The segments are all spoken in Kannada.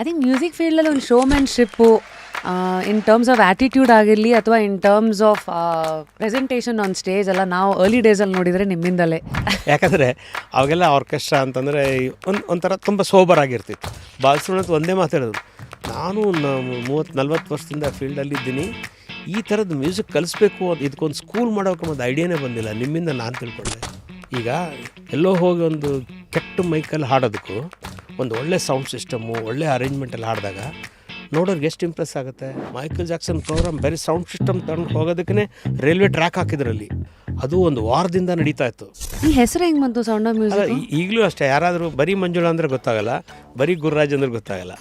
ಐ ಥಿಂಕ್ ಮ್ಯೂಸಿಕ್ ಫೀಲ್ಡಲ್ಲಿ ಒಂದು ಶೋಮ್ಯಾನ್ಶಿಪ್ಪು ಇನ್ ಟರ್ಮ್ಸ್ ಆಫ್ ಆ್ಯಟಿಟ್ಯೂಡ್ ಆಗಿರಲಿ ಅಥವಾ in terms of presentation on stage ಎಲ್ಲ ನಾವು ಅರ್ಲಿ ಡೇಸಲ್ಲಿ ನೋಡಿದರೆ ನಿಮ್ಮಿಂದಲೇ. ಯಾಕಂದರೆ ಅವಾಗೆಲ್ಲ ಆರ್ಕೆಸ್ಟ್ರಾ ಅಂತಂದರೆ ಒಂಥರ ತುಂಬ ಸೋಬರ್ ಆಗಿರ್ತಿತ್ತು. ಬಾಲಸುಬ್ರಹ್ಮಣ್ಯ ಒಂದೇ ಮಾತಾಡೋದು, ನಾನು 30-40 ವರ್ಷದಿಂದ ಫೀಲ್ಡಲ್ಲಿದ್ದೀನಿ, ಈ ಥರದ್ದು ಮ್ಯೂಸಿಕ್ ಕಲಿಸ್ಬೇಕು ಅಂತ ಇದಕ್ಕೊಂದು ಸ್ಕೂಲ್ ಮಾಡೋಕೆ ಒಂದು ಐಡಿಯಾನೇ ಬಂದಿಲ್ಲ, ನಿಮ್ಮಿಂದ ನಾನು ತಿಳ್ಕೊಂಡೆ. ಈಗ ಎಲ್ಲೋ ಹೋಗಿ ಒಂದು ಕೆಟ್ಟ ಮೈಕಲ್ಲಿ ಹಾಡೋದಕ್ಕೂ ಒಂದು ಒಳ್ಳೆ ಸೌಂಡ್ ಸಿಸ್ಟಮು ಒಳ್ಳೆ ಅರೇಂಜ್ಮೆಂಟಲ್ಲಿ ಹಾಡಿದಾಗ ನೋಡೋರಿಗೆ ಎಷ್ಟು ಇಂಪ್ರೆಸ್ ಆಗುತ್ತೆ. ಮೈಕಲ್ ಜಾಕ್ಸನ್ ಪ್ರೋಗ್ರಾಮ್ ಬರೀ ಸೌಂಡ್ ಸಿಸ್ಟಮ್ ತಗೊಂಡು ಹೋಗೋದಕ್ಕೇ ರೈಲ್ವೆ ಟ್ರ್ಯಾಕ್ ಹಾಕಿದ್ರಲ್ಲಿ, ಅದು ಒಂದು ವಾರದಿಂದ ನಡೀತಾ ಇತ್ತು. ಈ ಹೆಸರು ಹೆಂಗೆ ಬಂತು ಸೌಂಡ್ ಆಫ್ ಮ್ಯೂಸಿಕ್? ಈಗಲೂ ಅಷ್ಟೇ, ಯಾರಾದರೂ ಬರೀ ಮಂಜುಳಾ ಅಂದರೆ ಗೊತ್ತಾಗಲ್ಲ, ಬರೀ ಗುರುರಾಜ್ ಅಂದ್ರೆ ಗೊತ್ತಾಗಲ್ಲ.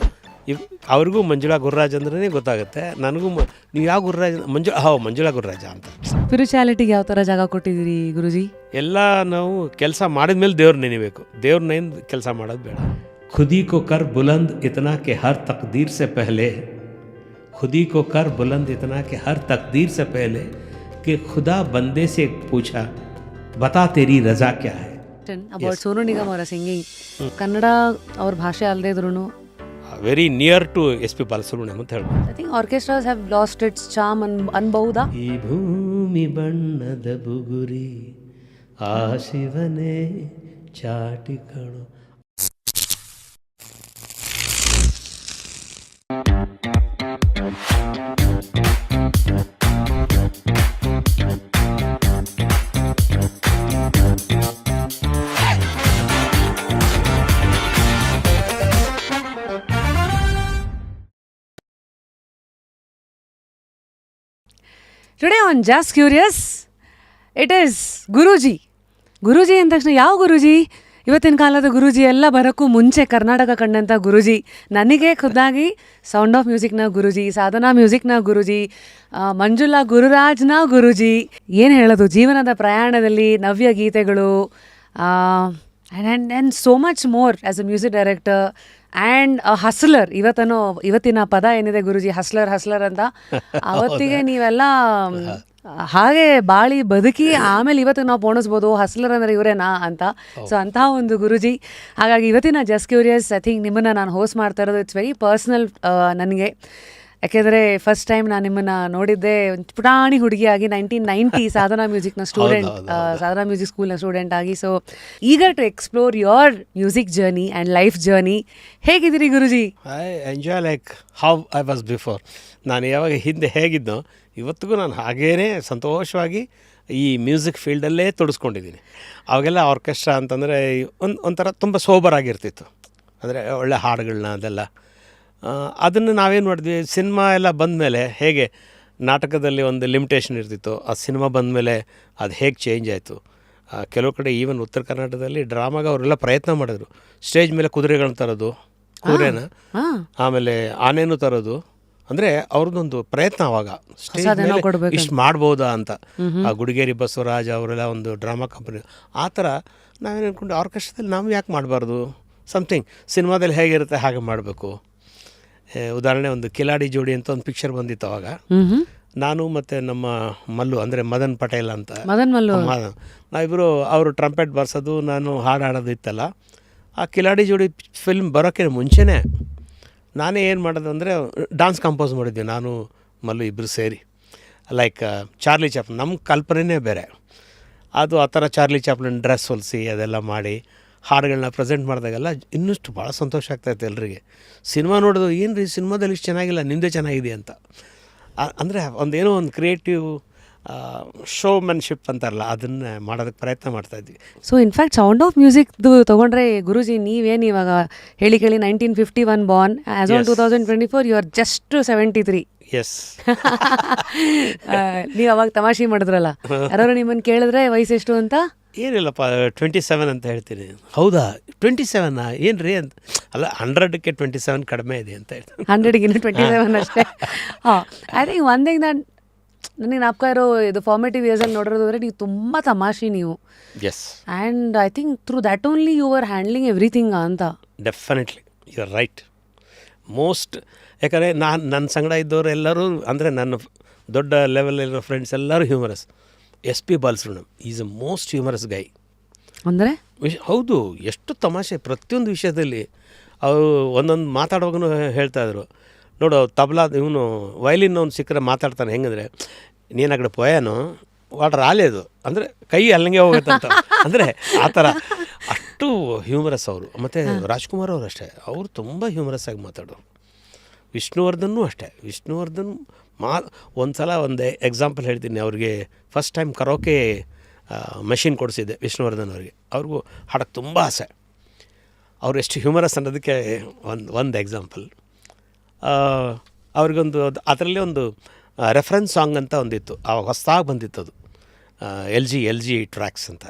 ಅವ್ರಿಗೂ ಮಂಜುಳಾ ಗುರುರಾಜ್ ಅಂದ್ರೆ ಗೊತ್ತಾಗುತ್ತೆ, ನನಗೂ ನೀವು ಯಾವ ಗುರುರಾಜ್ ಮಂಜುಳಾ ಗುರುರಾಜ ಅಂತ. ಸ್ಪಿರಿಚುಯಾಲಿಟಿಗೆ ಯಾವ ಥರ ಜಾಗ ಕೊಟ್ಟಿದ್ದೀರಿ ಗುರುಜಿ? ಎಲ್ಲ ನಾವು ಕೆಲಸ ಮಾಡಿದ ಮೇಲೆ ದೇವ್ರು ನೆನಿಬೇಕು, ದೇವ್ರ ನೆನೆದು ಕೆಲಸ ಮಾಡೋದು ಬೇಡ. ಖುದಿ ಕೋ ಕರ್ ಬುಲಂದ್ ಇತನಾ ಕೆ ಹರ್ ತಕ್ದೀರ್ ಸೆ ಪಹಲೆ, ಖುದಿ ಕೋ ಕರ್ ಬುಲಂದ್ ಇತನಾ ಕೆ ಹರ್ ತಕ್ದೀರ್ ಸೆ ಪಹಲೆ कि खुदा बंदे से पूछा बता तेरी रजा क्या है. ಅಬೌಟ್ ಸೋನು ನಿಗಮ್ ಅವರ ಸಿಂಗಿಂಗ್, ಕನ್ನಡ ಅವ್ರ ಭಾಷೆ ಅಲ್ಲದೆ ಇದ್ರೂ very near to SP Balasubrahmanyam ಅಂತ ಹೇಳ್ಬೋದು. I think orchestras have lost its charm ಅನ್ಬಹುದಾ? ಈ ಭೂಮಿ ಬಣ್ಣದ ಬುಗುರಿ ಆ ಶಿವನೇ ಚಾಟಿಕಳು. Today on Just Curious, it is Guruji. Guruji ಅಂದ ತಕ್ಷಣ ಯಾವ ಗುರೂಜಿ? ಇವತ್ತಿನ ಕಾಲದ ಗುರೂಜಿ ಎಲ್ಲ ಬರೋಕ್ಕೂ ಮುಂಚೆ ಕರ್ನಾಟಕ ಕಂಡಂಥ ಗುರೂಜಿ, ನನಗೆ ಖುದ್ದಾಗಿ ಸೌಂಡ್ ಆಫ್ ಮ್ಯೂಸಿಕ್ನ ಗುರೂಜಿ, ಸಾಧನಾ ಮ್ಯೂಸಿಕ್ನ ಗುರೂಜಿ, ಮಂಜುಳಾ ಗುರುರಾಜ್ನ ಗುರೂಜಿ. ಏನು ಹೇಳೋದು, ಜೀವನದ ಪ್ರಯಾಣದಲ್ಲಿ ನವ್ಯ ಗೀತೆಗಳು and so much more as a music director and hustler. ಇವತ್ತಿನ ಪದ ಏನಿದೆ ಗುರುಜಿ, ಹಸ್ಲರ್ ಅಂತ, ಅವತ್ತಿಗೆ ನೀವೆಲ್ಲ ಹಾಗೆ ಬಾಳಿ ಬದುಕಿ ಆಮೇಲೆ ಇವತ್ತು ನಾವು ಪೋಣಿಸ್ಬೋದು ಹಸ್ಲರ್ ಅಂದರೆ ಇವರೇನಾ ಅಂತ. ಸೊ ಅಂತಹ ಒಂದು ಗುರುಜಿ. ಹಾಗಾಗಿ ಇವತ್ತಿನ ಜಸ್ಟ್ ಕ್ಯೂರಿಯಸ್, ಐ ಥಿಂಕ್ ನಿಮ್ಮನ್ನು ನಾನು ಹೋಸ್ಟ್ ಮಾಡ್ತಾ ಇರೋದು ಇಟ್ಸ್ ವೆರಿ ಪರ್ಸ್ನಲ್ ನನಗೆ. ಯಾಕೆಂದರೆ ಫಸ್ಟ್ ಟೈಮ್ ನಾನು ನಿಮ್ಮನ್ನು ನೋಡಿದ್ದೆ ಒಂದು ಪುಟಾಣಿ ಹುಡುಗಿಯಾಗಿ 1990 ಸಾಧನಾ ಮ್ಯೂಸಿಕ್ನ ಸ್ಟೂಡೆಂಟ್, ಸಾಧನಾ ಮ್ಯೂಸಿಕ್ ಸ್ಕೂಲ್ನ ಸ್ಟೂಡೆಂಟ್ ಆಗಿ. So eager to explore your music journey and life journey. ಹೇಗಿದ್ದೀರಿ Guruji? I enjoy like how I was before. ನಾನು ಯಾವಾಗ ಹಿಂದೆ ಹೇಗಿದ್ದೋ ಇವತ್ತಿಗೂ ನಾನು ಹಾಗೇ ಸಂತೋಷವಾಗಿ ಈ ಮ್ಯೂಸಿಕ್ ಫೀಲ್ಡಲ್ಲೇ ತೊಡಸ್ಕೊಂಡಿದ್ದೀನಿ. ಅವಾಗೆಲ್ಲ ಆರ್ಕೆಸ್ಟ್ರಾ ಅಂತಂದರೆ ಒಂಥರ ತುಂಬ ಸೋಬರ್ ಆಗಿರ್ತಿತ್ತು, ಅಂದರೆ ಒಳ್ಳೆ ಹಾಡುಗಳನ್ನ ಅದೆಲ್ಲ. ಅದನ್ನು ನಾವೇನು ಮಾಡಿದ್ವಿ, ಸಿನಿಮಾ ಎಲ್ಲ ಬಂದಮೇಲೆ ಹೇಗೆ ನಾಟಕದಲ್ಲಿ ಒಂದು ಲಿಮಿಟೇಷನ್ ಇರ್ತಿತ್ತು, ಆ ಸಿನಿಮಾ ಬಂದಮೇಲೆ ಅದು ಹೇಗೆ ಚೇಂಜ್ ಆಯಿತು. ಕೆಲವು ಕಡೆ ಈವನ್ ಉತ್ತರ ಕರ್ನಾಟಕದಲ್ಲಿ ಡ್ರಾಮಾಗೆ ಅವರೆಲ್ಲ ಪ್ರಯತ್ನ ಮಾಡಿದ್ರು, ಸ್ಟೇಜ್ ಮೇಲೆ ಕುದುರೆಗಳನ್ನ ತರೋದು, ಕುದುರೆನ ಆಮೇಲೆ ಆನೆನೂ ತರೋದು. ಅಂದರೆ ಅವ್ರದ್ದೊಂದು ಪ್ರಯತ್ನ ಅವಾಗ ಸ್ಟೇಜ್ ಮೇಲೆ ಇಷ್ಟು ಮಾಡ್ಬೋದಾ ಅಂತ. ಆ ಗುಡಿಗೇರಿ ಬಸವರಾಜ್ ಅವರೆಲ್ಲ ಒಂದು ಡ್ರಾಮಾ ಕಂಪನಿ, ಆ ಥರ ನಾವೇನು ಅಂದ್ಕೊಂಡು ಆರ್ಕೆಸ್ಟ್ರಾದಲ್ಲಿ ನಾವು ಯಾಕೆ ಮಾಡಬಾರ್ದು, ಸಮಥಿಂಗ್ ಸಿನಿಮಾದಲ್ಲಿ ಹೇಗಿರುತ್ತೆ ಹಾಗೆ ಮಾಡಬೇಕು. ಉದಾಹರಣೆ ಒಂದು ಕಿಲಾಡಿ ಜೋಡಿ ಅಂತ ಒಂದು ಪಿಕ್ಚರ್ ಬಂದಿತ್ತು ಅವಾಗ. ನಾನು ಮತ್ತು ನಮ್ಮ ಮಲ್ಲು ಅಂದರೆ ಮದನ್ ಪಟೇಲ್ ಅಂತ, ನಾವಿಬ್ಬರು ಅವರು ಟ್ರಂಪೆಟ್ ಬರ್ಸೋದು, ನಾನು ಹಾಡು ಹಾಡೋದು ಇತ್ತಲ್ಲ. ಆ ಕಿಲಾಡಿ ಜೋಡಿ ಫಿಲ್ಮ್ ಬರೋಕ್ಕೆ ಮುಂಚೆನೇ ನಾನೇ ಏನು ಮಾಡೋದು ಅಂದರೆ ಡಾನ್ಸ್ ಕಂಪೋಸ್ ಮಾಡಿದ್ವಿ, ನಾನು ಮಲ್ಲು ಇಬ್ಬರು ಸೇರಿ. ಲೈಕ್ ಚಾರ್ಲಿ ಚಾಪ್ಲಿನ್, ನಮ್ಮ ಕಲ್ಪನೆಯೇ ಬೇರೆ ಅದು. ಆ ಥರ ಚಾರ್ಲಿ ಚಾಪ್ಲಿನ್ ಡ್ರೆಸ್ ಹೊಲಿಸಿ ಅದೆಲ್ಲ ಮಾಡಿ ಹಾಡುಗಳನ್ನ ಪ್ರೆಸೆಂಟ್ ಮಾಡಿದಾಗೆಲ್ಲ ಇನ್ನಷ್ಟು ಭಾಳ ಸಂತೋಷ ಆಗ್ತಾಯಿತ್ತು ಎಲ್ರಿಗೆ. ಸಿನಿಮಾ ನೋಡೋದು, ಏನು ರೀ ಸಿನಿಮಾದಲ್ಲಿ ಇಷ್ಟು ಚೆನ್ನಾಗಿಲ್ಲ, ನಿಮ್ಮದೇ ಚೆನ್ನಾಗಿದೆ ಅಂತ. ಅಂದರೆ ಒಂದೇನೋ ಒಂದು ಕ್ರಿಯೇಟಿವ್ ಶೋಮ್ಯಾನ್ಶಿಪ್ ಅಂತಾರಲ್ಲ, ಅದನ್ನು ಮಾಡೋದಕ್ಕೆ ಪ್ರಯತ್ನ ಮಾಡ್ತಾಯಿದ್ವಿ. ಸೊ ಇನ್ಫ್ಯಾಕ್ಟ್ ಸೌಂಡ್ ಆಫ್ ಮ್ಯೂಸಿಕ್ದು ತೊಗೊಂಡ್ರೆ ಗುರುಜಿ, ನೀವೇನು ಇವಾಗ ಹೇಳಿ 1951 born, as on 2024 you are just 73. Yes. ನೀವು ಅವಾಗ ತಮಾಷೆ ಮಾಡಿದ್ರಲ್ಲ, ಯಾರು ನಿಮ್ಮನ್ನು ಕೇಳಿದ್ರೆ ವಯಸ್ಸೆಷ್ಟು ಅಂತ? ಏನಿಲ್ಲಪ್ಪ 27 ಅಂತ ಹೇಳ್ತೀನಿ. ಹೌದಾ 27 ಏನು ರೀ ಅಂತ. ಅಲ್ಲ 100ಕ್ಕೆ 27 ಕಡಿಮೆ ಇದೆ ಅಂತ ಹೇಳ್ತೀನಿ. 100ಗಿನ್ನ 27 ಅಷ್ಟೇ. ಹಾಂ, I think one thing that ನನಗೆ ನಾಪ್ಕ ಇರೋ ಇದು ಫಾರ್ಮೇಟಿವ್ ಇಯರ್ಸಲ್ಲಿ ನೋಡಿರೋದು ಅಂದರೆ ನೀವು ತುಂಬ ತಮಾಷೆ ನೀವು. Yes. And I think through that only you are handling everything ಅಂತ. Definitely you are right. Most, ಯಾಕಂದರೆ ನನ್ನ ಸಂಗಡ ಇದ್ದವರು ಎಲ್ಲರೂ ಅಂದರೆ ನನ್ನ ದೊಡ್ಡ ಲೆವೆಲಲ್ಲಿರೋ ಫ್ರೆಂಡ್ಸ್ ಎಲ್ಲರೂ humorous. SP Balasubrahmanyam is a most humorous guy. ಅಂದರೆ ಹೌದು, ಎಷ್ಟು ತಮಾಷೆ ಪ್ರತಿಯೊಂದು ವಿಷಯದಲ್ಲಿ. ಅವರು ಒಂದೊಂದು ಮಾತಾಡುವಾಗೂ ಹೇಳ್ತಾಯಿದ್ರು, ನೋಡು ತಬಲಾ ಇವನು ವಯಲಿನ್ ಅವ್ನು ಸಿಕ್ಕರೆ ಮಾತಾಡ್ತಾನೆ ಹೆಂಗಂದರೆ, ನೀನು ಆ ಕಡೆ ಪೋಯಾನು ವಾಟರ್ ಆಲೇದು ಅಂದರೆ ಕೈ ಅಲ್ಲಿಗೆ ಹೋಗುತ್ತಂತ. ಅಂದರೆ ಆ ಥರ ಅಷ್ಟು ಹ್ಯೂಮರಸ್ ಅವರು. ಮತ್ತು ರಾಜ್ಕುಮಾರ್ ಅವರು ಅಷ್ಟೇ, ಅವರು ತುಂಬ ಹ್ಯೂಮರಸ್ ಆಗಿ ಮಾತಾಡೋರು. ವಿಷ್ಣುವರ್ಧನ್ನೂ ಅಷ್ಟೇ. ವಿಷ್ಣುವರ್ಧನ್ ಒಂದು ಸಲ ಒಂದು ಎಕ್ಸಾಂಪಲ್ ಹೇಳ್ತೀನಿ. ಅವ್ರಿಗೆ ಫಸ್ಟ್ ಟೈಮ್ ಕರೋಕೆ ಮೆಷಿನ್ ಕೊಡಿಸಿದ್ದೆ ವಿಷ್ಣುವರ್ಧನ್ ಅವರಿಗೆ. ಅವ್ರಿಗೂ ಹಾಡೋಕ್ಕೆ ತುಂಬ ಆಸೆ. ಅವ್ರು ಎಷ್ಟು ಹ್ಯೂಮರಸ್ ಅನ್ನೋದಕ್ಕೆ ಒಂದು ಎಕ್ಸಾಂಪಲ್. ಅವ್ರಿಗೊಂದು ಅದರಲ್ಲೇ ಒಂದು ರೆಫರೆನ್ಸ್ ಸಾಂಗ್ ಅಂತ ಒಂದಿತ್ತು, ಆವಾಗ ಹೊಸದಾಗಿ ಬಂದಿತ್ತು ಅದು, ಎಲ್ ಜಿ ಟ್ರ್ಯಾಕ್ಸ್ ಅಂತ.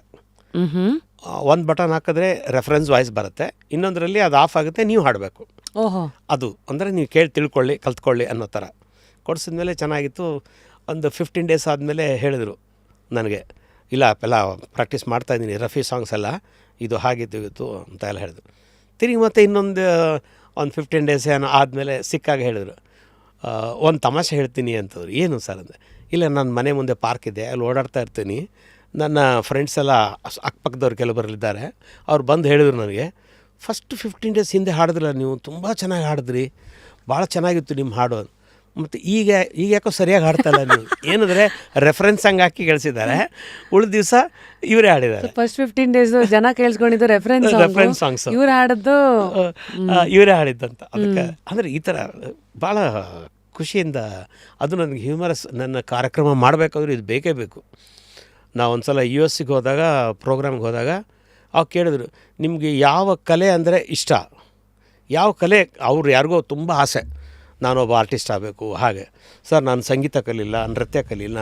ಒಂದು ಬಟನ್ ಹಾಕಿದ್ರೆ ರೆಫರೆನ್ಸ್ ವಾಯ್ಸ್ ಬರುತ್ತೆ, ಇನ್ನೊಂದರಲ್ಲಿ ಅದು ಆಫ್ ಆಗುತ್ತೆ, ನೀವು ಹಾಡಬೇಕು. ಓಹೋ, ಅದು ಅಂದರೆ ನೀವು ಕೇಳಿ ತಿಳ್ಕೊಳ್ಳಿ, ಕಲ್ತ್ಕೊಳ್ಳಿ ಅನ್ನೋ ಥರ ಕೊಡಿಸಿದ್ಮೇಲೆ ಚೆನ್ನಾಗಿತ್ತು. ಒಂದು 15 days ಆದಮೇಲೆ ಹೇಳಿದರು ನನಗೆ, ಇಲ್ಲ ಎಲ್ಲ ಪ್ರಾಕ್ಟೀಸ್ ಮಾಡ್ತಾಯಿದ್ದೀನಿ, ರಫಿ ಸಾಂಗ್ಸ್ ಎಲ್ಲ ಇದು ಹಾಗಿತ್ತು ಇತ್ತು ಅಂತ ಎಲ್ಲ ಹೇಳಿದ್ರು. ತಿರುಗಿ ಮತ್ತೆ ಇನ್ನೊಂದು 15 days ಏನೋ ಆದಮೇಲೆ ಸಿಕ್ಕಾಗ ಹೇಳಿದ್ರು, ಒಂದು ತಮಾಷೆ ಹೇಳ್ತೀನಿ ಅಂತಂದ್ರು. ಏನು ಸರ್ ಅಂದೆ. ಇಲ್ಲ, ನನ್ನ ಮನೆ ಮುಂದೆ ಪಾರ್ಕ್ ಇದೆ, ಅಲ್ಲಿ ಓಡಾಡ್ತಾ ಇರ್ತೀನಿ, ನನ್ನ ಫ್ರೆಂಡ್ಸ್ ಎಲ್ಲ ಅಕ್ಕಪಕ್ಕದವ್ರು ಕೆಲವರಿದ್ದಾರೆ, ಅವ್ರು ಬಂದು ಹೇಳಿದ್ರು ನನಗೆ, ಫಸ್ಟ್ 15 days ಹಿಂದೆ ಹಾಡಿದ್ರಲ್ಲ ನೀವು, ತುಂಬ ಚೆನ್ನಾಗಿ ಹಾಡಿದ್ರಿ, ಭಾಳ ಚೆನ್ನಾಗಿತ್ತು ನಿಮ್ಮ ಹಾಡು. ಮತ್ತು ಈಗ ಯಾಕೋ ಸರಿಯಾಗಿ ಹಾಡ್ತಾಯಿಲ್ಲ ನೀವು, ಏನಂದರೆ ರೆಫರೆನ್ಸ್ ಹಂಗೆ ಹಾಕಿ ಕಳಿಸಿದ್ದಾರೆ, ಉಳಿದ ದಿವಸ ಇವರೇ ಹಾಡಿದ್ದಾರೆ. ಫಸ್ಟ್ 15 days ಜನ ಕೇಳಿಸ್ಕೊಂಡಿದ್ದು ರೆಫರೆನ್ಸ್ ಸಾಂಗ್ಸ್, ಇವ್ರು ಹಾಡಿದ್ದು ಇವರೇ ಹಾಡಿದ್ದಂತ. ಅದಕ್ಕೆ ಅಂದರೆ ಈ ಥರ ಭಾಳ ಖುಷಿಯಿಂದ ಅದು ನನಗೆ ಹ್ಯೂಮರಸ್. ನನ್ನ ಕಾರ್ಯಕ್ರಮ ಮಾಡಬೇಕಾದ್ರೂ ಇದು ಬೇಕೇ ಬೇಕು. ನಾವು ಒಂದು ಸಲ US ಹೋದಾಗ, ಪ್ರೋಗ್ರಾಮ್ಗೆ ಹೋದಾಗ ಅವ್ರು ಕೇಳಿದ್ರು, ನಿಮಗೆ ಯಾವ ಕಲೆ ಅಂದರೆ ಇಷ್ಟ, ಯಾವ ಕಲೆ, ಅವ್ರು ಯಾರಿಗೋ ತುಂಬ ಆಸೆ, ನಾನೊಬ್ಬ ಆರ್ಟಿಸ್ಟ್ ಆಗಬೇಕು. ಹಾಗೆ ಸರ್, ನಾನು ಸಂಗೀತ ಕಲಿಲ್ಲ, ನೃತ್ಯ ಕಲಿಲ್ಲ,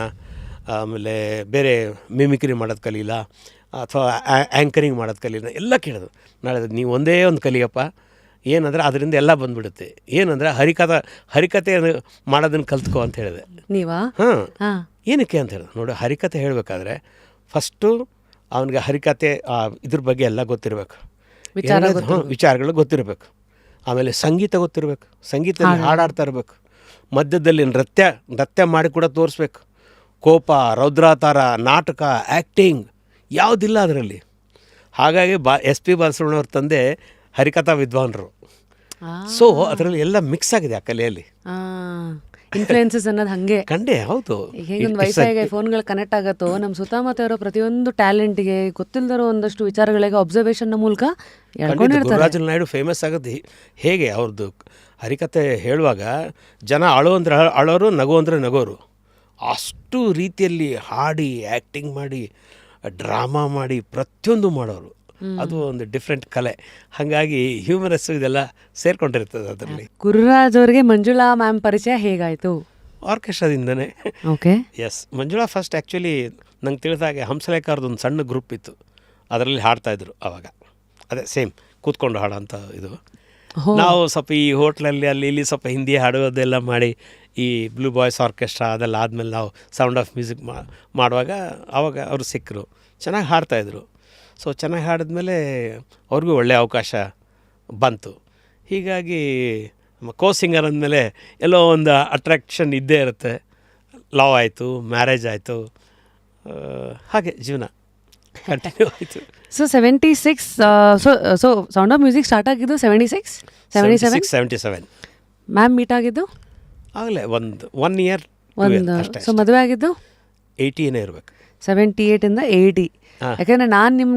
ಆಮೇಲೆ ಬೇರೆ ಮಿಮಿಕ್ರಿ ಮಾಡೋದು ಕಲಿಲ್ಲ, ಅಥವಾ ಆ್ಯಂಕರಿಂಗ್ ಮಾಡೋದು ಕಲಿಲ್ಲ, ಎಲ್ಲ ಕೇಳಿದ್ರು. ನಾಳೆ ನೀವು ಒಂದೇ ಒಂದು ಕಲಿಯಪ್ಪ, ಏನಂದರೆ ಅದರಿಂದ ಎಲ್ಲ ಬಂದುಬಿಡುತ್ತೆ, ಏನಂದರೆ ಹರಿಕತೆ ಮಾಡೋದನ್ನು ಕಲ್ತ್ಕೊ ಅಂತ ಹೇಳಿದೆ. ನೀವಾ? ಹಾಂ, ಏನಕ್ಕೆ ಅಂತ ಹೇಳಿದೆ. ನೋಡಿ, ಹರಿಕತೆ ಹೇಳಬೇಕಾದ್ರೆ ಫಸ್ಟು ಅವನಿಗೆ ಹರಿಕತೆ ಇದ್ರ ಬಗ್ಗೆ ಎಲ್ಲ ಗೊತ್ತಿರಬೇಕು, ವಿಚಾರಗಳು ಗೊತ್ತಿರಬೇಕು. ಆಮೇಲೆ ಸಂಗೀತ ಗೊತ್ತಿರಬೇಕು, ಸಂಗೀತದಲ್ಲಿ ಹಾಡಾಡ್ತಾ ಇರಬೇಕು. ಮಧ್ಯದಲ್ಲಿ ನೃತ್ಯ ಮಾಡಿ ಕೂಡ ತೋರಿಸ್ಬೇಕು. ಕೋಪ, ರೌದ್ರಾತಾರ, ನಾಟಕ, ಆ್ಯಕ್ಟಿಂಗ್ ಯಾವುದಿಲ್ಲ ಅದರಲ್ಲಿ. ಹಾಗಾಗಿ SP ಬಾಲಸುಬ್ರಹ್ಮಣ್ಯವ್ರ ತಂದೆ ಹರಿಕಥಾ ವಿದ್ವಾಂಸರು. ಸೊ ಅದರಲ್ಲಿ ಎಲ್ಲ ಮಿಕ್ಸ್ ಆಗಿದೆ ಆ ಕಲೆಯಲ್ಲಿ. ಇನ್ಫ್ಲುಯೆನ್ಸಸ್ ಅನ್ನೋದು ಹಾಗೆ ಕಂಡೆ. ಹೌದು, ಹೇಗೊಂದು ವೈಫೈಗೆ ಫೋನ್ಗಳು ಕನೆಕ್ಟ್ ಆಗತ್ತೋ, ನಮ್ಮ ಸುತ್ತಮುತ್ತ ಇರೋ ಪ್ರತಿಯೊಂದು ಟ್ಯಾಲೆಂಟ್ಗೆ, ಗೊತ್ತಿಲ್ಲದಿರೋ ಒಂದಷ್ಟು ವಿಚಾರಗಳಿಗೆ ಅಬ್ಸರ್ವೇಷನ್ನ ಮೂಲಕ ಗುರುರಾಜ ನಾಯ್ಡು ಫೇಮಸ್ ಆಗೋದು ಹೇಗೆ, ಅವ್ರದ್ದು ಹರಿಕತೆ ಹೇಳುವಾಗ ಜನ ಅಳೋರು, ನಗು ಅಂದರೆ ನಗೋರು, ಅಷ್ಟು ರೀತಿಯಲ್ಲಿ ಹಾಡಿ, ಆ್ಯಕ್ಟಿಂಗ್ ಮಾಡಿ, ಡ್ರಾಮಾ ಮಾಡಿ, ಪ್ರತಿಯೊಂದು ಮಾಡೋರು. ಅದು ಒಂದು ಡಿಫ್ರೆಂಟ್ ಕಲೆ. ಹಾಗಾಗಿ ಹ್ಯೂಮರಸ್ ಇದೆಲ್ಲ ಸೇರ್ಕೊಂಡಿರ್ತದೆ ಅದರಲ್ಲಿ. ಗುರುರಾಜ್ ಅವ್ರಿಗೆ ಮಂಜುಳಾ ಮ್ಯಾಮ್ ಪರಿಚಯ ಹೇಗಾಯಿತು? ಆರ್ಕೆಸ್ಟ್ರಾದಿಂದನೇ. Okay, yes. Manjula first actually ನಂಗೆ ತಿಳಿದಾಗೆ ಹಂಸಲೇಖರ್ದು ಒಂದು ಸಣ್ಣ ಗ್ರೂಪ್ ಇತ್ತು, ಅದರಲ್ಲಿ ಹಾಡ್ತಾಯಿದ್ರು ಆವಾಗ. ಅದೇ ಸೇಮ್ ಕೂತ್ಕೊಂಡು ಹಾಡೋ ಅಂಥ ಇದು. ನಾವು ಸ್ವಲ್ಪ ಈ ಹೋಟ್ಲಲ್ಲಿ ಅಲ್ಲಿ ಇಲ್ಲಿ ಸ್ವಲ್ಪ ಹಿಂದಿ ಹಾಡೋದೆಲ್ಲ ಮಾಡಿ, ಈ ಬ್ಲೂ ಬಾಯ್ಸ್ ಆರ್ಕೆಸ್ಟ್ರಾ ಅದೆಲ್ಲ ಆದಮೇಲೆ ನಾವು ಸೌಂಡ್ ಆಫ್ ಮ್ಯೂಸಿಕ್ ಮಾಡುವಾಗ ಆವಾಗ ಅವರು ಸಿಕ್ಕರು, ಚೆನ್ನಾಗಿ ಹಾಡ್ತಾಯಿದ್ರು. ಸೊ ಚೆನ್ನಾಗಿ ಹಾಡಿದ್ಮೇಲೆ ಅವ್ರಿಗೂ ಒಳ್ಳೆಯ ಅವಕಾಶ ಬಂತು. ಹೀಗಾಗಿ ಕೋ ಸಿಂಗರ್ ಅಂದಮೇಲೆ ಎಲ್ಲೋ ಒಂದು ಅಟ್ರಾಕ್ಷನ್ ಇದ್ದೇ ಇರುತ್ತೆ. ಲವ್ ಆಯಿತು, ಮ್ಯಾರೇಜ್ ಆಯಿತು, ಹಾಗೆ ಜೀವನ ಕಂಟಿನ್ಯೂ ಆಯಿತು. So 76, so sound of music start ಆಗಿದ್ದು 76, 77 ಮ್ಯಾಮ್ ಮೀಟ್ ಆಗಿದ್ದು ಆಗಲೇ ಒನ್ ಇಯರ್ ಅಷ್ಟೇ. ಸೊ ಮದುವೆ ಆಗಿದ್ದು 80 ಇರಬೇಕು, 78 ಇಂದ 80. ಯಾಕಂದರೆ ನಾನು ನಿಮ್ಮ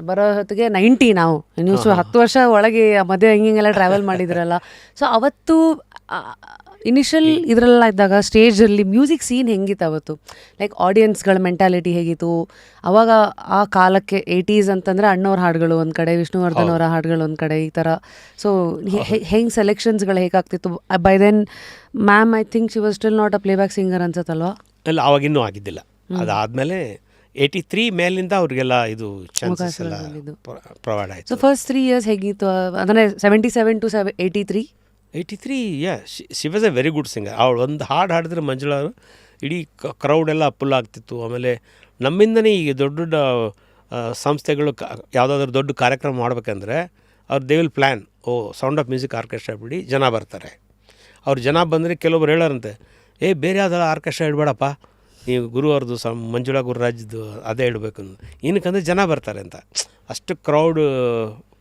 ಬರೋ ಹೊತ್ತಿಗೆ 90, ನಾವು ನೀವು 10 ವರ್ಷ ಒಳಗೆ ಮದುವೆ ಹಿಂಗೆಲ್ಲ ಟ್ರಾವೆಲ್ ಮಾಡಿದ್ರಲ್ಲ. ಸೊ ಅವತ್ತು ಇನಿಷಿಯಲ್ ಇದರೆಲ್ಲ ಇದ್ದಾಗ ಸ್ಟೇಜಲ್ಲಿ ಮ್ಯೂಸಿಕ್ ಸೀನ್ ಹೆಂಗಿತ್ತು ಅವತ್ತು? ಲೈಕ್ ಆಡಿಯನ್ಸ್ಗಳ ಮೆಂಟಾಲಿಟಿ ಹೇಗಿತ್ತು ಅವಾಗ? ಆ ಕಾಲಕ್ಕೆ 80s ಅಂತಂದರೆ ಅಣ್ಣವ್ರ ಹಾಡುಗಳು ಒಂದು ಕಡೆ, ವಿಷ್ಣುವರ್ಧನ್ ಅವರ ಹಾಡುಗಳು ಒಂದು ಕಡೆ, ಈ ಥರ. ಸೊ ಹೆಂಗೆ ಸೆಲೆಕ್ಷನ್ಸ್ಗಳು ಹೇಗಾಗ್ತಿತ್ತು? By then ma'am I think she was still not a playback singer ಅನ್ಸತ್ತಲ್ವಾ? ಇಲ್ಲ, ಅವಾಗಿನ್ನೂ ಆಗಿದ್ದಿಲ್ಲ. ಅದಾದಮೇಲೆ 83 ಮೇಲಿಂದ ಅವ್ರಿಗೆಲ್ಲ ಇದು ಚಾನ್ಸಸ್ ಎಲ್ಲ ಪ್ರೊವೈಡ್ ಆಯಿತು. ಸೊ ಫಸ್ಟ್ 3 years ಹೇಗಿತ್ತು? ಅಂದರೆ 77 to 83 she was A very good singer. ಅವಳು ಒಂದು ಹಾಡು ಹಾಡಿದ್ರೆ ಮಂಜುಳಾ ಅವರು ಇಡೀ ಕ್ರೌಡೆಲ್ಲ ಫುಲ್ ಆಗ್ತಿತ್ತು. ಆಮೇಲೆ ನಮ್ಮಿಂದನೇ ಈಗ ದೊಡ್ಡ ದೊಡ್ಡ ಸಂಸ್ಥೆಗಳು ಯಾವುದಾದ್ರೂ ದೊಡ್ಡ ಕಾರ್ಯಕ್ರಮ ಮಾಡಬೇಕಂದ್ರೆ ಅವ್ರು they will plan, sound of music orchestra ಬಿಡಿ, ಜನ ಬರ್ತಾರೆ. ಅವ್ರು ಜನ ಬಂದರೆ ಕೆಲವೊಬ್ರು ಹೇಳೋರಂತೆ, ಬೇರೆ ಯಾವುದೆಲ್ಲ ಆರ್ಕೆಸ್ಟ್ರಾ ಇಡಬೇಡಪ್ಪ, ನೀವು ಗುರು ಅವ್ರದ್ದು ಮಂಜುಳಾ ಗುರುರಾಜ್ದು ಅದೇ ಇಡಬೇಕು, ಏನಕ್ಕಂದರೆ ಜನ ಬರ್ತಾರೆ ಅಂತ. ಅಷ್ಟು ಕ್ರೌಡ್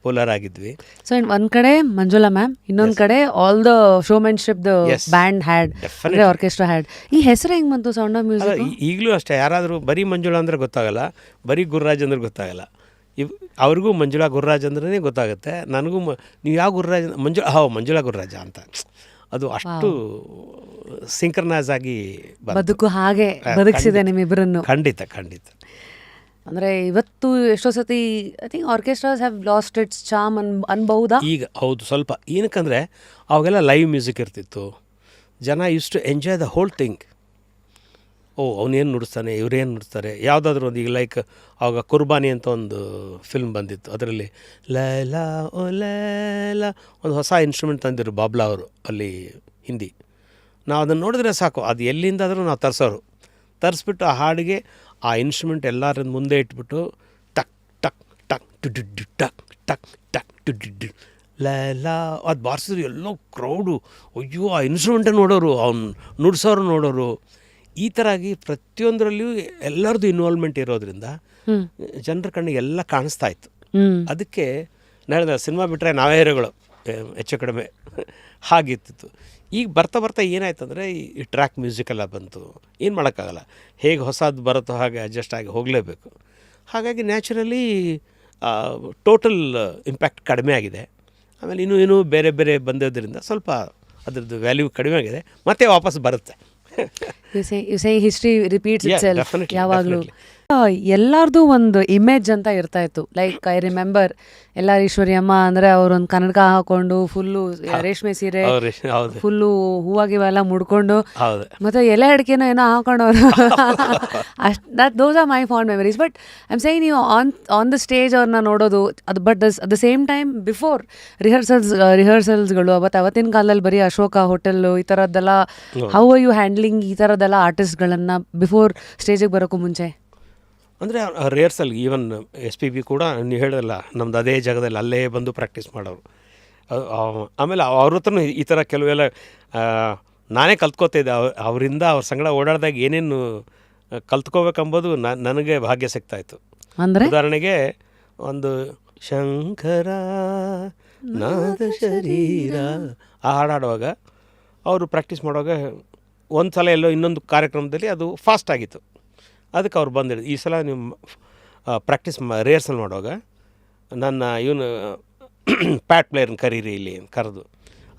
ಪೋಲಾರ್ ಆಗಿದ್ವಿ. ಸೊ ಒಂದು ಕಡೆ ಮಂಜುಳಾ ಮ್ಯಾಮ್, ಇನ್ನೊಂದು ಕಡೆ all the showmanship the band had, ಅಂದರೆ ಆರ್ಕೆಸ್ಟ್ರಾ ಹ್ಯಾಡ್. ಈ ಹೆಸರು ಹೆಂಗೆ ಬಂತು ಸೌಂಡ್ ಆಫ್ ಮ್ಯೂಸಿಕ್? ಈಗಲೂ ಅಷ್ಟೇ, ಯಾರಾದರೂ ಬರೀ ಮಂಜುಳಾ ಅಂದರೆ ಗೊತ್ತಾಗಲ್ಲ, ಬರೀ ಗುರುರಾಜ್ ಅಂದ್ರೆ ಗೊತ್ತಾಗಲ್ಲ. ಅವ್ರಿಗೂ ಮಂಜುಳಾ ಗುರುರಾಜ್ ಅಂದ್ರೆ ಗೊತ್ತಾಗುತ್ತೆ. ನನಗೂ ನೀವು ಯಾವ ಗುರುರಾಜ್, ಮಂಜುಳಾ ಗುರುರಾಜ ಅಂತ. ಅದು ಅಷ್ಟು ಸಿಂಕ್ರನೈಸ್ ಆಗಿ ಬದುಕು ಹಾಗೆ ಬದುಕಿಸಿದೆ ನಿಮ್ಮಿಬ್ಬರನ್ನು. ಖಂಡಿತ ಖಂಡಿತ. ಅಂದರೆ ಇವತ್ತು ಎಷ್ಟೋ ಸತಿ I think orchestras have lost its charm ಅನ್ಬಹುದಾ? ಈಗ ಹೌದು, ಸ್ವಲ್ಪ ಏನಕ್ಕಂದರೆ ಅವಾಗೆಲ್ಲ ಲೈವ್ ಮ್ಯೂಸಿಕ್ ಇರ್ತಿತ್ತು. ಜನ used to enjoy the whole thing. ಅವನೇನು ನುಡಿಸ್ತಾನೆ, ಇವ್ರೇನು ನುಡಿಸ್ತಾರೆ. ಯಾವುದಾದ್ರೂ ಒಂದು, ಈಗ ಲೈಕ್ ಆವಾಗ ಕುರ್ಬಾನಿ ಅಂತ ಒಂದು ಫಿಲ್ಮ್ ಬಂದಿತ್ತು, ಅದರಲ್ಲಿ ಲೈಲಾ ಓ ಲೈಲಾ ಒಂದು ಹೊಸ ಇನ್ಸ್ಟ್ರೂಮೆಂಟ್ ತಂದಿರು ಬಾಬ್ಲಾ ಅವರು ಅಲ್ಲಿ ಹಿಂದಿ. ನಾವು ಅದನ್ನು ನೋಡಿದ್ರೆ ಸಾಕು, ಅದು ಎಲ್ಲಿಂದಾದರೂ ನಾವು ತರಿಸ್ಬಿಟ್ಟು ಆ ಹಾಡಿಗೆ ಆ ಇನ್ಸ್ಟ್ರೂಮೆಂಟ್ ಎಲ್ಲರ ಮುಂದೆ ಇಟ್ಬಿಟ್ಟು ಟಕ್ ಟಕ್ ಟಕ್ ಟು ಡು ಟಕ್ ಟಕ್ ಟಕ್ ಟು ಡು ಲೈಲಾ ಅದು ಬಾರಿಸಿದ್ರು ಎಲ್ಲೋ ಕ್ರೌಡು, ಅಯ್ಯೋ ಆ ಇನ್ಸ್ಟ್ರೂಮೆಂಟೇ ನೋಡೋರು, ಅವ್ನು ನುಡ್ಸೋರು ನೋಡೋರು. ಈ ಥರ ಆಗಿ ಪ್ರತಿಯೊಂದರಲ್ಲಿಯೂ ಎಲ್ಲರದ್ದು ಇನ್ವಾಲ್ವ್ಮೆಂಟ್ ಇರೋದ್ರಿಂದ ಜನರ ಕಣ್ಣಿಗೆ ಎಲ್ಲ ಕಾಣಿಸ್ತಾ ಇತ್ತು. ಅದಕ್ಕೆ ನಡೆದ ಸಿನಿಮಾ ಬಿಟ್ಟರೆ ನಾವೇ ಹೀರೋಗಳು ಹೆಚ್ಚು ಕಡಿಮೆ ಹಾಗಿತ್ತು. ಈಗ ಬರ್ತಾ ಬರ್ತಾ ಏನಾಯ್ತು ಅಂದರೆ ಈ ಟ್ರ್ಯಾಕ್ ಮ್ಯೂಸಿಕೆಲ್ಲ ಬಂತು. ಏನು ಮಾಡೋಕ್ಕಾಗಲ್ಲ, ಹೇಗೆ ಹೊಸದು ಬರುತ್ತೋ ಹಾಗೆ ಅಡ್ಜಸ್ಟ್ ಆಗಿ ಹೋಗಲೇಬೇಕು. ಹಾಗಾಗಿ ನ್ಯಾಚುರಲಿ ಟೋಟಲ್ ಇಂಪ್ಯಾಕ್ಟ್ ಕಡಿಮೆ ಆಗಿದೆ. ಆಮೇಲೆ ಇನ್ನೂ ಬೇರೆ ಬೇರೆ ಬಂದಿದ್ದರಿಂದ ಸ್ವಲ್ಪ ಅದರದ್ದು ವ್ಯಾಲ್ಯೂ ಕಡಿಮೆ ಆಗಿದೆ, ಮತ್ತೆ ವಾಪಸ್ ಬರುತ್ತೆ. You say history repeats itself ಯಾವಾಗಲೂ. ಎಲ್ಲರದು ಒಂದು ಇಮೇಜ್ ಅಂತ ಇರ್ತಾ ಇತ್ತು. ಲೈಕ್ ಐ ರಿಮೆಂಬರ್ ಈಶ್ವರಿಯಮ್ಮ ಅಂದರೆ ಅವರೊಂದು ಕನ್ನಡಕ ಹಾಕೊಂಡು ಫುಲ್ಲು ರೇಷ್ಮೆ ಸೀರೆ, ಫುಲ್ಲು ಹೂವಾಗಿವೆಲ್ಲ ಮುಡ್ಕೊಂಡು, ಮತ್ತು ಎಲೆ ಅಡಿಕೆನೋ ಏನೋ ಹಾಕೊಂಡವ್ರು. Those are my fond memories. But I am saying, ನೀವು ಆನ್ ದ ಸ್ಟೇಜ್ ಅವ್ರನ್ನ ನೋಡೋದು ಅದು, but at the same time before ರಿಹರ್ಸಲ್ಸ್ಗಳು ಅವತ್ತಿನ ಕಾಲದಲ್ಲಿ ಬರೀ ಅಶೋಕ ಹೋಟೆಲ್ಲು ಈ ಥರದ್ದೆಲ್ಲ. ಹೌ ಆರ್ ಯು ಹ್ಯಾಂಡ್ಲಿಂಗ್ ಈ ಥರದ್ದೆಲ್ಲ ಆರ್ಟಿಸ್ಟ್ಗಳನ್ನು ಬಿಫೋರ್ ಸ್ಟೇಜಿಗೆ ಬರೋಕ್ಕೂ ಮುಂಚೆ? ಅಂದರೆ ರಿಹರ್ಸಲ್ ಈವನ್ SPB ಕೂಡ ನೀವು ಹೇಳೋಲ್ಲ, ನಮ್ದು ಅದೇ ಜಾಗದಲ್ಲಿ ಅಲ್ಲೇ ಬಂದು ಪ್ರಾಕ್ಟೀಸ್ ಮಾಡೋರು. ಆಮೇಲೆ ಅವ್ರ ಹತ್ರನೂ ಈ ಥರ ಕೆಲವೆಲ್ಲ ನಾನೇ ಕಲ್ತ್ಕೋತಿದ್ದೆ ಅವರಿಂದ. ಅವ್ರ ಸಂಗಡ ಓಡಾಡಿದಾಗ ಏನೇನು ಕಲ್ತ್ಕೋಬೇಕಂಬೋದು ನನಗೆ ಭಾಗ್ಯ ಸಿಗ್ತಾಯಿತ್ತು. ಅಂದರೆ ಉದಾಹರಣೆಗೆ ಒಂದು ಶಂಕರ ನಾದ ಶರೀರ ಆ ಹಾಡಾಡುವಾಗ ಅವರು ಪ್ರಾಕ್ಟೀಸ್ ಮಾಡುವಾಗ ಒಂದು ಸಲ ಎಲ್ಲೋ ಇನ್ನೊಂದು ಕಾರ್ಯಕ್ರಮದಲ್ಲಿ ಅದು ಫಾಸ್ಟ್ ಆಗಿತ್ತು. ಅದಕ್ಕೆ ಅವ್ರು ಬಂದಿದ್ದು, ಈ ಸಲ ನೀವು ಪ್ರಾಕ್ಟೀಸ್ ರಿಹರ್ಸಲ್ ಮಾಡುವಾಗ ನನ್ನ ಇವನು ಪ್ಯಾಟ್ ಪ್ಲೇಯರ್ನ ಕರೀರಿ ಇಲ್ಲಿ ಕರೆದು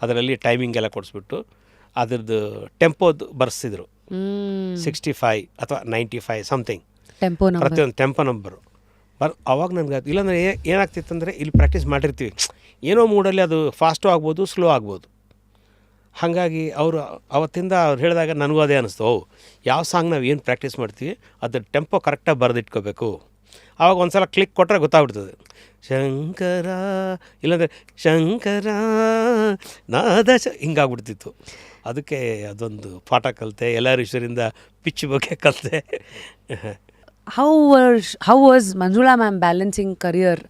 ಅದರಲ್ಲಿ ಟೈಮಿಂಗ್ ಎಲ್ಲ ಕೊಡಿಸ್ಬಿಟ್ಟು ಅದ್ರದ್ದು ಟೆಂಪೋದು ಬರ್ಸಿದ್ರು. 65 ಅಥವಾ 95 ಸಮಥಿಂಗ್ ಪ್ರತಿಯೊಂದು ಟೆಂಪೋ ನಂಬರು ಅವಾಗ ನನಗೆ ಇಲ್ಲಾಂದರೆ ಏನಾಗ್ತಿತ್ತು ಅಂದರೆ, ಇಲ್ಲಿ ಪ್ರಾಕ್ಟೀಸ್ ಮಾಡಿರ್ತೀವಿ, ಏನೋ ಮೂಡಲ್ಲಿ ಅದು ಫಾಸ್ಟು ಆಗ್ಬೋದು, ಸ್ಲೋ ಆಗ್ಬೋದು. ಹಾಗಾಗಿ ಅವರು ಅವತ್ತಿಂದ ಅವ್ರು ಹೇಳಿದಾಗ ನನಗೂ ಅದೇ ಅನ್ನಿಸ್ತು, ಯಾವ ಸಾಂಗ್ ನಾವು ಏನು ಪ್ರಾಕ್ಟೀಸ್ ಮಾಡ್ತೀವಿ ಅದ್ರ ಟೆಂಪೋ ಕರೆಕ್ಟಾಗಿ ಬರೆದಿಟ್ಕೋಬೇಕು. ಆವಾಗ ಒಂದು ಸಲ ಕ್ಲಿಕ್ ಕೊಟ್ಟರೆ ಗೊತ್ತಾಗ್ಬಿಡ್ತದೆ, ಶಂಕರ ಇಲ್ಲಾಂದರೆ ಶಂಕರ ನಾದ ಹಿಂಗಾಗ್ಬಿಡ್ತಿತ್ತು. ಅದಕ್ಕೆ ಅದೊಂದು ಪಾಠ ಕಲಿತೆ, ಈಶ್ವರಿಂದ ಪಿಚ್ ಬಗ್ಗೆ ಕಲಿತೆ. How was Manjula ma'am balancing career?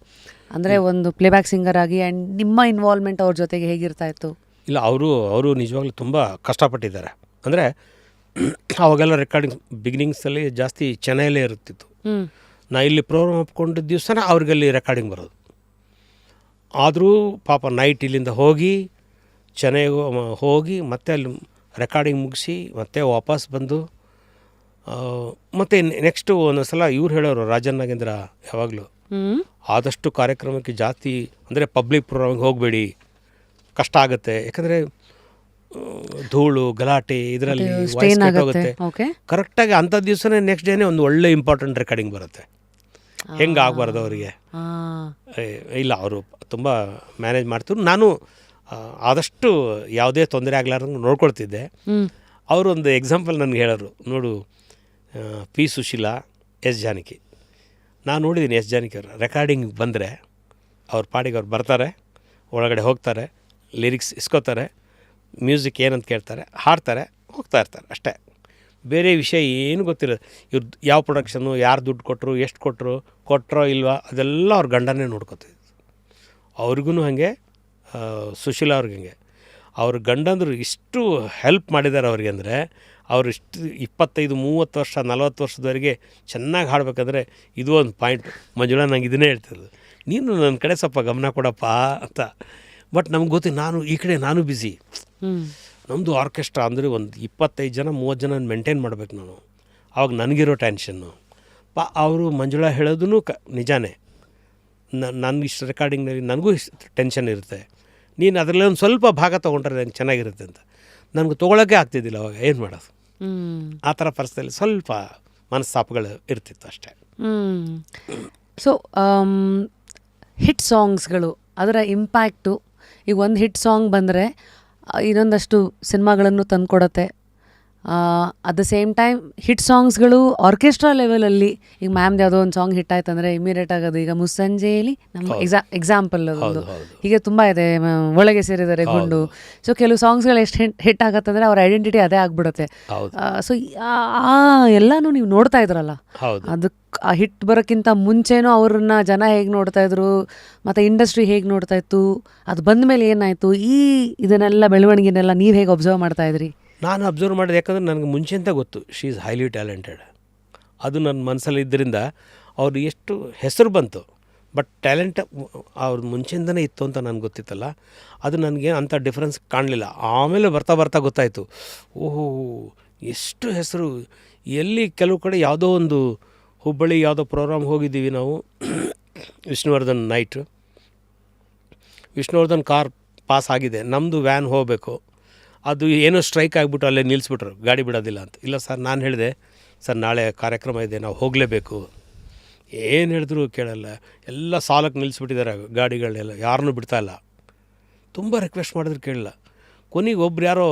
ಅಂದರೆ ಒಂದು ಪ್ಲೇಬ್ಯಾಕ್ ಸಿಂಗರ್ ಆಗಿ ಆ್ಯಂಡ್ ನಿಮ್ಮ ಇನ್ವಾಲ್ವ್ಮೆಂಟ್ ಅವ್ರ ಜೊತೆಗೆ ಹೇಗಿರ್ತಾ ಇತ್ತು? ಇಲ್ಲ, ಅವರು ನಿಜವಾಗ್ಲೂ ತುಂಬ ಕಷ್ಟಪಟ್ಟಿದ್ದಾರೆ. ಅಂದರೆ ಅವಾಗೆಲ್ಲ ರೆಕಾರ್ಡಿಂಗ್ ಬಿಗಿನಿಂಗ್ಸಲ್ಲಿ ಜಾಸ್ತಿ ಚೆನ್ನೈಯಲ್ಲೇ ಇರುತ್ತಿತ್ತು. ನಾ ಇಲ್ಲಿ ಪ್ರೋಗ್ರಾಮ್ ಒಪ್ಕೊಂಡಿದ್ದ ದಿವಸನೇ ಅವ್ರಿಗಲ್ಲಿ ರೆಕಾರ್ಡಿಂಗ್ ಬರೋದು. ಆದರೂ ಪಾಪ ನೈಟ್ ಇಲ್ಲಿಂದ ಹೋಗಿ ಚೆನ್ನೈಗೆ ಹೋಗಿ ಮತ್ತೆ ಅಲ್ಲಿ ರೆಕಾರ್ಡಿಂಗ್ ಮುಗಿಸಿ ಮತ್ತೆ ವಾಪಸ್ ಬಂದು ಮತ್ತು ನೆಕ್ಸ್ಟು ಒಂದೊಂದು ಸಲ ಇವ್ರು ಹೇಳೋರು, ರಾಜನ್ ನಾಗೇಂದ್ರ ಯಾವಾಗಲೂ ಆದಷ್ಟು ಕಾರ್ಯಕ್ರಮಕ್ಕೆ ಜಾಸ್ತಿ ಅಂದರೆ ಪಬ್ಲಿಕ್ ಪ್ರೋಗ್ರಾಮಿಗೆ ಹೋಗಬೇಡಿ, ಕಷ್ಟ ಆಗುತ್ತೆ. ಯಾಕಂದರೆ ಧೂಳು ಗಲಾಟೆ ಇದರಲ್ಲಿ ವಾಯ್ಸ್ ಕೆಟ್ಟೋಗುತ್ತೆ. ಕರೆಕ್ಟಾಗಿ ಅಂಥ ದಿವಸನೇ ನೆಕ್ಸ್ಟ್ ಡೇನೇ ಒಂದು ಒಳ್ಳೆ ಇಂಪಾರ್ಟೆಂಟ್ ರೆಕಾರ್ಡಿಂಗ್ ಬರುತ್ತೆ. ಹೆಂಗೆ ಆಗಬಾರ್ದು ಅವರಿಗೆ. ಇಲ್ಲ, ಅವರು ತುಂಬ ಮ್ಯಾನೇಜ್ ಮಾಡ್ತಿದ್ರು. ನಾನು ಆದಷ್ಟು ಯಾವುದೇ ತೊಂದರೆ ಆಗಲಾರ್ದಂಗೆ ನೋಡ್ಕೊಳ್ತಿದ್ದೆ. ಅವರು ಒಂದು ಎಕ್ಸಾಂಪಲ್ ನನಗೆ ಹೇಳೋರು, ನೋಡು ಪಿ ಸುಶೀಲಾ, ಎಸ್ ಜಾನಕಿ. ನಾನು ನೋಡಿದ್ದೀನಿ ಎಸ್ ಜಾನಕಿ ಅವರು ರೆಕಾರ್ಡಿಂಗ್ ಬಂದರೆ ಅವ್ರ ಪಾಡಿಗೆ ಅವ್ರು ಬರ್ತಾರೆ, ಒಳಗಡೆ ಹೋಗ್ತಾರೆ, ಲಿರಿಕ್ಸ್ ಇಸ್ಕೋತಾರೆ, ಮ್ಯೂಸಿಕ್ ಏನಂತ ಕೇಳ್ತಾರೆ, ಹಾಡ್ತಾರೆ, ಹೋಗ್ತಾ ಇರ್ತಾರೆ ಅಷ್ಟೇ. ಬೇರೆ ವಿಷಯ ಏನು ಗೊತ್ತಿರೋದು. ಇವ್ರು ಯಾವ ಪ್ರೊಡಕ್ಷನ್ನು, ಯಾರು ದುಡ್ಡು ಕೊಟ್ಟರು, ಎಷ್ಟು ಕೊಟ್ಟರೋ ಇಲ್ವಾ, ಅದೆಲ್ಲ ಅವ್ರ ಗಂಡನೇ ನೋಡ್ಕೊತಿದ್ರು. ಅವ್ರಿಗೂ ಹಾಗೆ, ಸುಶೀಲಾ ಅವ್ರಿಗೆ ಹಂಗೆ. ಅವ್ರ ಗಂಡಂದರು ಇಷ್ಟು ಹೆಲ್ಪ್ ಮಾಡಿದ್ದಾರೆ ಅವ್ರಿಗೆ. ಅಂದರೆ ಅವರು ಇಷ್ಟು 25, 30 ವರ್ಷ 40 ವರ್ಷದವರೆಗೆ ಚೆನ್ನಾಗಿ ಹಾಡಬೇಕಂದ್ರೆ ಇದು ಒಂದು ಪಾಯಿಂಟ್. ಮಂಜುಳಾ ನಂಗೆ ಇದನ್ನೇ ಹೇಳ್ತಿರೋದು, ನೀನು ನನ್ನ ಕಡೆ ಸ್ವಲ್ಪ ಗಮನ ಕೊಡಪ್ಪ ಅಂತ. ಬಟ್ ನಮ್ಗೆ ಗೊತ್ತು ನಾನು ಈ ಕಡೆ ನಾನು ಬ್ಯುಸಿ. ನಮ್ಮದು ಆರ್ಕೆಸ್ಟ್ರಾ ಅಂದರೆ ಒಂದು 25 ಜನ 30 ಜನ ಮೇಂಟೈನ್ ಮಾಡ್ಬೇಕು ನಾನು. ಆವಾಗ ನನಗಿರೋ ಟೆನ್ಷನ್ನು ಅವರು ಮಂಜುಳಾ ಹೇಳೋದೂ ನಿಜಾನೇ. ನನಗೆ ಇಷ್ಟು ರೆಕಾರ್ಡಿಂಗ್ನಲ್ಲಿ ನನಗೂ ಇಷ್ಟು ಟೆನ್ಷನ್ ಇರುತ್ತೆ, ನೀನು ಅದರಲ್ಲಿ ಒಂದು ಸ್ವಲ್ಪ ಭಾಗ ತೊಗೊಂಡ್ರೆ ನಂಗೆ ಚೆನ್ನಾಗಿರುತ್ತೆ ಅಂತ. ನನಗೆ ತೊಗೊಳಕ್ಕೆ ಆಗ್ತಿದ್ದಿಲ್ಲ ಅವಾಗ, ಏನು ಮಾಡೋದು. ಆ ಥರ ಪರಿಸ್ಥಿತಿಯಲ್ಲಿ ಸ್ವಲ್ಪ ಮನಸ್ತಾಪಗಳು ಇರ್ತಿತ್ತು ಅಷ್ಟೇ. ಸೊ ಹಿಟ್ ಸಾಂಗ್ಸ್ಗಳು, ಅದರ ಇಂಪ್ಯಾಕ್ಟು, ಈಗ ಒಂದು ಹಿಟ್ ಸಾಂಗ್ ಬಂದರೆ ಇನ್ನೊಂದಷ್ಟು ಸಿನಿಮಾಗಳನ್ನು ತಂದುಕೊಡತ್ತೆ. At the same time hit ಸಾಂಗ್ಸ್ಗಳು ಆರ್ಕೆಸ್ಟ್ರಾ ಲೆವೆಲಲ್ಲಿ, ಈಗ ಮ್ಯಾಮ್ದು ಯಾವುದೋ ಒಂದು ಸಾಂಗ್ ಹಿಟ್ ಆಯ್ತು ಅಂದರೆ ಇಮಿಡಿಯೇಟ್ ಆಗೋದು. ಈಗ ಮುಸ್ಸಂಜೆಯಲ್ಲಿ ನಮ್ಮ ಎಕ್ಸಾಂಪಲ್ ಅದೊಂದು. ಹೀಗೆ ತುಂಬ ಇದೆ, ಒಳಗೆ ಸೇರಿದರೆ ಗುಂಡು. ಸೊ ಕೆಲವು ಸಾಂಗ್ಸ್ಗಳು ಎಷ್ಟು ಹಿಟ್ ಆಗತ್ತಂದರೆ ಅವ್ರ ಐಡೆಂಟಿಟಿ ಅದೇ ಆಗ್ಬಿಡುತ್ತೆ. ಸೊ ಎಲ್ಲನೂ ನೀವು ನೋಡ್ತಾ ಇದ್ರಲ್ಲ, ಅದಕ್ಕೆ ಆ ಹಿಟ್ ಬರೋಕ್ಕಿಂತ ಮುಂಚೆನೂ ಅವ್ರನ್ನ ಜನ ಹೇಗೆ ನೋಡ್ತಾ ಇದ್ರು, ಮತ್ತು ಇಂಡಸ್ಟ್ರಿ ಹೇಗೆ ನೋಡ್ತಾ ಇತ್ತು, ಅದು ಬಂದ ಮೇಲೆ ಏನಾಯಿತು, ಇದನ್ನೆಲ್ಲ ಬೆಳವಣಿಗೆನೆಲ್ಲ ನೀವು ಹೇಗೆ ಅಬ್ಸರ್ವ್ ಮಾಡ್ತಾ ಇದ್ರಿ? ನಾನು ಅಬ್ಸರ್ವ್ ಮಾಡಿದೆ, ಯಾಕಂದರೆ ನನಗೆ ಮುಂಚೆಂತ ಗೊತ್ತು ಶಿ ಈಸ್ ಹೈಲಿ ಟ್ಯಾಲೆಂಟೆಡ್. ಅದು ನನ್ನ ಮನಸ್ಸಲ್ಲಿ ಇದ್ದರಿಂದ ಅವ್ರು ಎಷ್ಟು ಹೆಸರು ಬಂತು. ಬಟ್ ಟ್ಯಾಲೆಂಟ್ ಅವ್ರ ಮುಂಚೆಯಿಂದನೇ ಇತ್ತು ಅಂತ ನನಗೆ ಗೊತ್ತಿತ್ತಲ್ಲ, ಅದು ನನಗೆ ಅಂಥ ಡಿಫ್ರೆನ್ಸ್ ಕಾಣಲಿಲ್ಲ. ಆಮೇಲೆ ಬರ್ತಾ ಬರ್ತಾ ಗೊತ್ತಾಯಿತು, ಓಹೋ ಎಷ್ಟು ಹೆಸರು. ಎಲ್ಲಿ ಕೆಲವು ಕಡೆ ಯಾವುದೋ ಒಂದು ಹುಬ್ಬಳ್ಳಿ ಯಾವುದೋ ಪ್ರೋಗ್ರಾಮ್ ಹೋಗಿದ್ದೀವಿ ನಾವು, Vishnuvardhan night, Vishnuvardhan car pass ಆಗಿದೆ, ನಮ್ಮದು ವ್ಯಾನ್ ಹೋಗಬೇಕು, ಅದು ಏನೋ ಸ್ಟ್ರೈಕ್ ಆಗಿಬಿಟ್ಟು ಅಲ್ಲೇ ನಿಲ್ಲಿಸ್ಬಿಟ್ರು, ಗಾಡಿ ಬಿಡೋದಿಲ್ಲ ಅಂತ. ಇಲ್ಲ ಸರ್, ನಾನು ಹೇಳಿದೆ ಸರ್ ನಾಳೆ ಕಾರ್ಯಕ್ರಮ ಇದೆ, ನಾವು ಹೋಗಲೇಬೇಕು. ಏನು ಹೇಳಿದ್ರು ಕೇಳಲ್ಲ, ಎಲ್ಲ ಸಾಲಕ್ಕೆ ನಿಲ್ಲಿಸ್ಬಿಟ್ಟಿದ್ದಾರೆ ಗಾಡಿಗಳನ್ನೆಲ್ಲ, ಯಾರನ್ನೂ ಬಿಡ್ತಾಯಿಲ್ಲ. ತುಂಬ ರಿಕ್ವೆಸ್ಟ್ ಮಾಡಿದ್ರು ಕೇಳಲ್ಲ. ಕೊನೆಗೆ ಒಬ್ರು ಯಾರೋ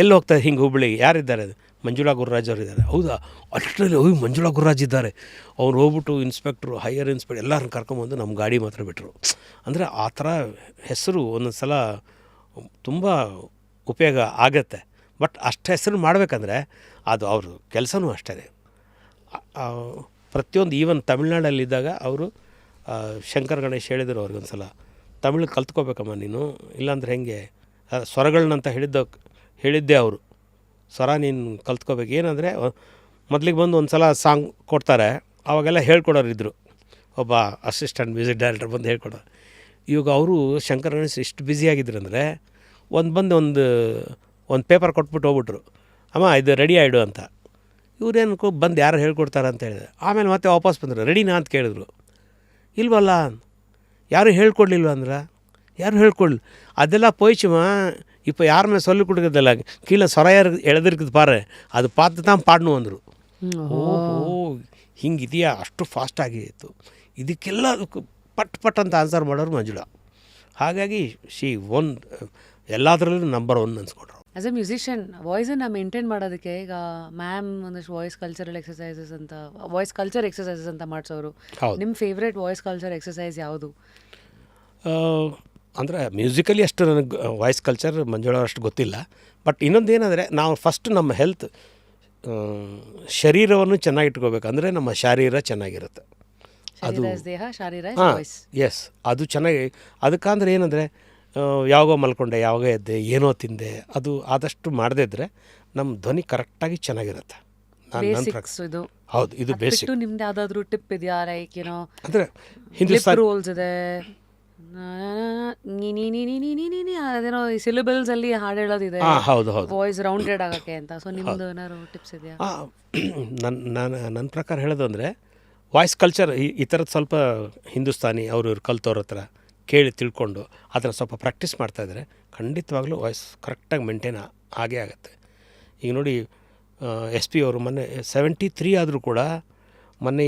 ಎಲ್ಲಿ ಹೋಗ್ತಾರೆ ಹಿಂಗೆ ಹುಬ್ಬಳ್ಳಿಗೆ, ಯಾರಿದ್ದಾರೆ, ಮಂಜುಳಾ ಗುರುರಾಜ್ ಅವರು ಇದ್ದಾರೆ. ಹೌದಾ, ಅಷ್ಟರಲ್ಲಿ ಮಂಜುಳಾ ಗುರುರಾಜ್ ಇದ್ದಾರೆ. ಅವ್ರು ಹೋಗ್ಬಿಟ್ಟು ಇನ್ಸ್ಪೆಕ್ಟ್ರು, ಹೈಯರ್ ಇನ್ಸ್ಪೆಕ್ಟರ್ ಎಲ್ಲರನ್ನ ಕರ್ಕೊಂಬಂದು ನಮ್ಮ ಗಾಡಿ ಮಾತ್ರ ಬಿಟ್ಟರು. ಅಂದರೆ ಆ ಥರ ಹೆಸರು ಒಂದೊಂದು ಸಲ ತುಂಬ ಉಪಯೋಗ ಆಗತ್ತೆ. ಬಟ್ ಅಷ್ಟು ಹೆಸರು ಮಾಡಬೇಕಂದ್ರೆ ಅದು ಅವ್ರ ಕೆಲಸನೂ ಅಷ್ಟೇ. ಪ್ರತಿಯೊಂದು ಈವನ್ ತಮಿಳ್ನಾಡಲ್ಲಿದ್ದಾಗ ಅವರು ಶಂಕರ್ ಗಣೇಶ್ ಹೇಳಿದರು ಅವ್ರಿಗೊಂದು ಸಲ, ತಮಿಳು ಕಲ್ತ್ಕೋಬೇಕಮ್ಮ ನೀನು, ಇಲ್ಲಾಂದ್ರೆ ಹೆಂಗೆ, ಸ್ವರಗಳನ್ನಂತ ಹೇಳಿದ್ದೆ ಅವರು. ಸ್ವರ ನೀನು ಕಲ್ತ್ಕೋಬೇಕು. ಏನಂದರೆ ಮೊದಲಿಗೆ ಬಂದು ಒಂದು ಸಲ ಸಾಂಗ್ ಕೊಡ್ತಾರೆ, ಅವಾಗೆಲ್ಲ ಹೇಳ್ಕೊಡೋರಿದ್ದರು, ಒಬ್ಬ ಅಸಿಸ್ಟೆಂಟ್ ಮ್ಯೂಸಿಕ್ ಡೈರೆಕ್ಟರ್ ಬಂದು ಹೇಳ್ಕೊಡೋರು. ಇವಾಗ ಅವರು ಶಂಕರ್ ಗಣೇಶ್ ಇಷ್ಟು ಬ್ಯುಸಿಯಾಗಿದ್ರು ಅಂದರೆ ಒಂದು ಪೇಪರ್ ಕೊಟ್ಬಿಟ್ಟು ಹೋಗ್ಬಿಟ್ರು, ಅಮ್ಮ ಇದು ರೆಡಿ ಆಯಿಡು ಅಂತ. ಇವ್ರೇನು ಬಂದು ಯಾರು ಹೇಳ್ಕೊಡ್ತಾರೆ ಅಂತ ಹೇಳಿದೆ. ಆಮೇಲೆ ಮತ್ತೆ ವಾಪಸ್ ಬಂದರು, ರೆಡಿನಾ ಅಂತ ಕೇಳಿದ್ರು. ಇಲ್ವಲ್ಲ, ಯಾರು ಹೇಳ್ಕೊಡ್ಲಿಲ್ವ ಅಂದ್ರೆ, ಯಾರು ಹೇಳ್ಕೊಡ್ಲಿ, ಅದೆಲ್ಲ போயிச்சுமா, இப்போ யாருமே சொல்லிக் கொடுக்குறதில்ல, கீழே சொரையார் எழுதிருக்குது பாரு, ಅದು பார்த்து தான் பாடணும் ಅಂದರು. ಓಹೋ ಹಿಂಗಿದೆಯಾ, ಅಷ್ಟು ಫಾಸ್ಟಾಗಿ ಇತ್ತು. ಇದಕ್ಕೆಲ್ಲ ಪಟ್ ಅಂತ ಆನ್ಸರ್ ಮಾಡೋರು ಮಂಜುಳಾ. ಹಾಗಾಗಿ ಎಲ್ಲದರಲ್ಲೂ ನಂಬರ್ 1 ಅನ್ಸ್ಕೊಂಡ್ರು. ಆ್ಯಸ್ ಎ ಮ್ಯೂಸಿಷಿಯನ್ ವಾಯ್ಸನ್ನು ಮೇಂಟೈನ್ ಮಾಡೋದಕ್ಕೆ ಈಗ ಮ್ಯಾಮ್ ಒಂದಷ್ಟು ವಾಯ್ಸ್ ಕಲ್ಚರ್ ಎಕ್ಸಸೈಸಸ್ ಅಂತ ಮಾಡಿಸೋರು. ನಿಮ್ಮ ಫೇವ್ರೇಟ್ ವಾಯ್ಸ್ ಕಲ್ಚರ್ ಎಕ್ಸಸೈಸ್ ಯಾವುದು? ಅಂದರೆ ಮ್ಯೂಸಿಕಲಿ ಅಷ್ಟು ನನಗೆ ವಾಯ್ಸ್ ಕಲ್ಚರ್ ಮಂಜುಳಾ ಅಷ್ಟು ಗೊತ್ತಿಲ್ಲ. ಬಟ್ ಇನ್ನೊಂದು ಏನಂದರೆ, ನಾವು ಫಸ್ಟ್ ನಮ್ಮ ಹೆಲ್ತ್, ಶರೀರವನ್ನು ಚೆನ್ನಾಗಿಟ್ಕೋಬೇಕು. ಅಂದರೆ ನಮ್ಮ ಶಾರೀರ ಚೆನ್ನಾಗಿರುತ್ತೆ, ಅದು ಎಸ್, ಅದು ಚೆನ್ನಾಗಿ. ಅದಕ್ಕಂದ್ರೆ ಏನಂದರೆ, ಯಾವಾಗೋ ಮಲ್ಕೊಂಡೆ, ಯಾವಾಗ ಎದ್ದೆ, ಏನೋ ತಿಂದೆ, ಅದು ಆದಷ್ಟು ಮಾಡದೇ ಇದ್ದರೆ ನಮ್ಮ ಧ್ವನಿ ಕರೆಕ್ಟಾಗಿ ಚೆನ್ನಾಗಿರುತ್ತೆ. ಹೌದು, ಇದು ಬೇಸಿಕ್. ನಿಮ್ದು ಯಾವುದಾದ್ರೂ ಟಿಪ್ ಇದೆಯಾ? ಲೈಕ್ ಏನೋ ಅಂದರೆ ಹಿಂದೂಸ್ತಾನಿ ರೂಲ್ಸ್ ಇದೆ, ಅದೇನೋ ಸಿಲೆಬಲ್ಸ್ ಅಲ್ಲಿ ಹಾಡು ಹೇಳೋದಿದೆ, ಹೌದು ವಾಯ್ಸ್ ರೌಂಡೆಡ್ ಆಗೋಕ್ಕೆ ಅಂತ. ಸೊ ನಿಮ್ಮದು ಏನಾದ್ರು ಟಿಪ್ಸ್ ಇದೆಯಾ? ನನ್ನ ಪ್ರಕಾರ ಹೇಳೋದು ಅಂದರೆ, ವಾಯ್ಸ್ ಕಲ್ಚರ್ ಈ ಥರದ್ದು ಸ್ವಲ್ಪ ಹಿಂದೂಸ್ತಾನಿ ಇವ್ರು ಕಲ್ತವ್ರ ಹತ್ರ ಕೇಳಿ ತಿಳ್ಕೊಂಡು ಅದನ್ನು ಸ್ವಲ್ಪ ಪ್ರಾಕ್ಟೀಸ್ ಮಾಡ್ತಾಯಿದ್ರೆ ಖಂಡಿತವಾಗ್ಲೂ ವಾಯ್ಸ್ ಕರೆಕ್ಟಾಗಿ ಮೇಂಟೈನ್ ಆಗೇ ಆಗುತ್ತೆ. ಈಗ ನೋಡಿ, SP ಅವರು ಮೊನ್ನೆ 73 ಆದರೂ ಕೂಡ ಮೊನ್ನೆ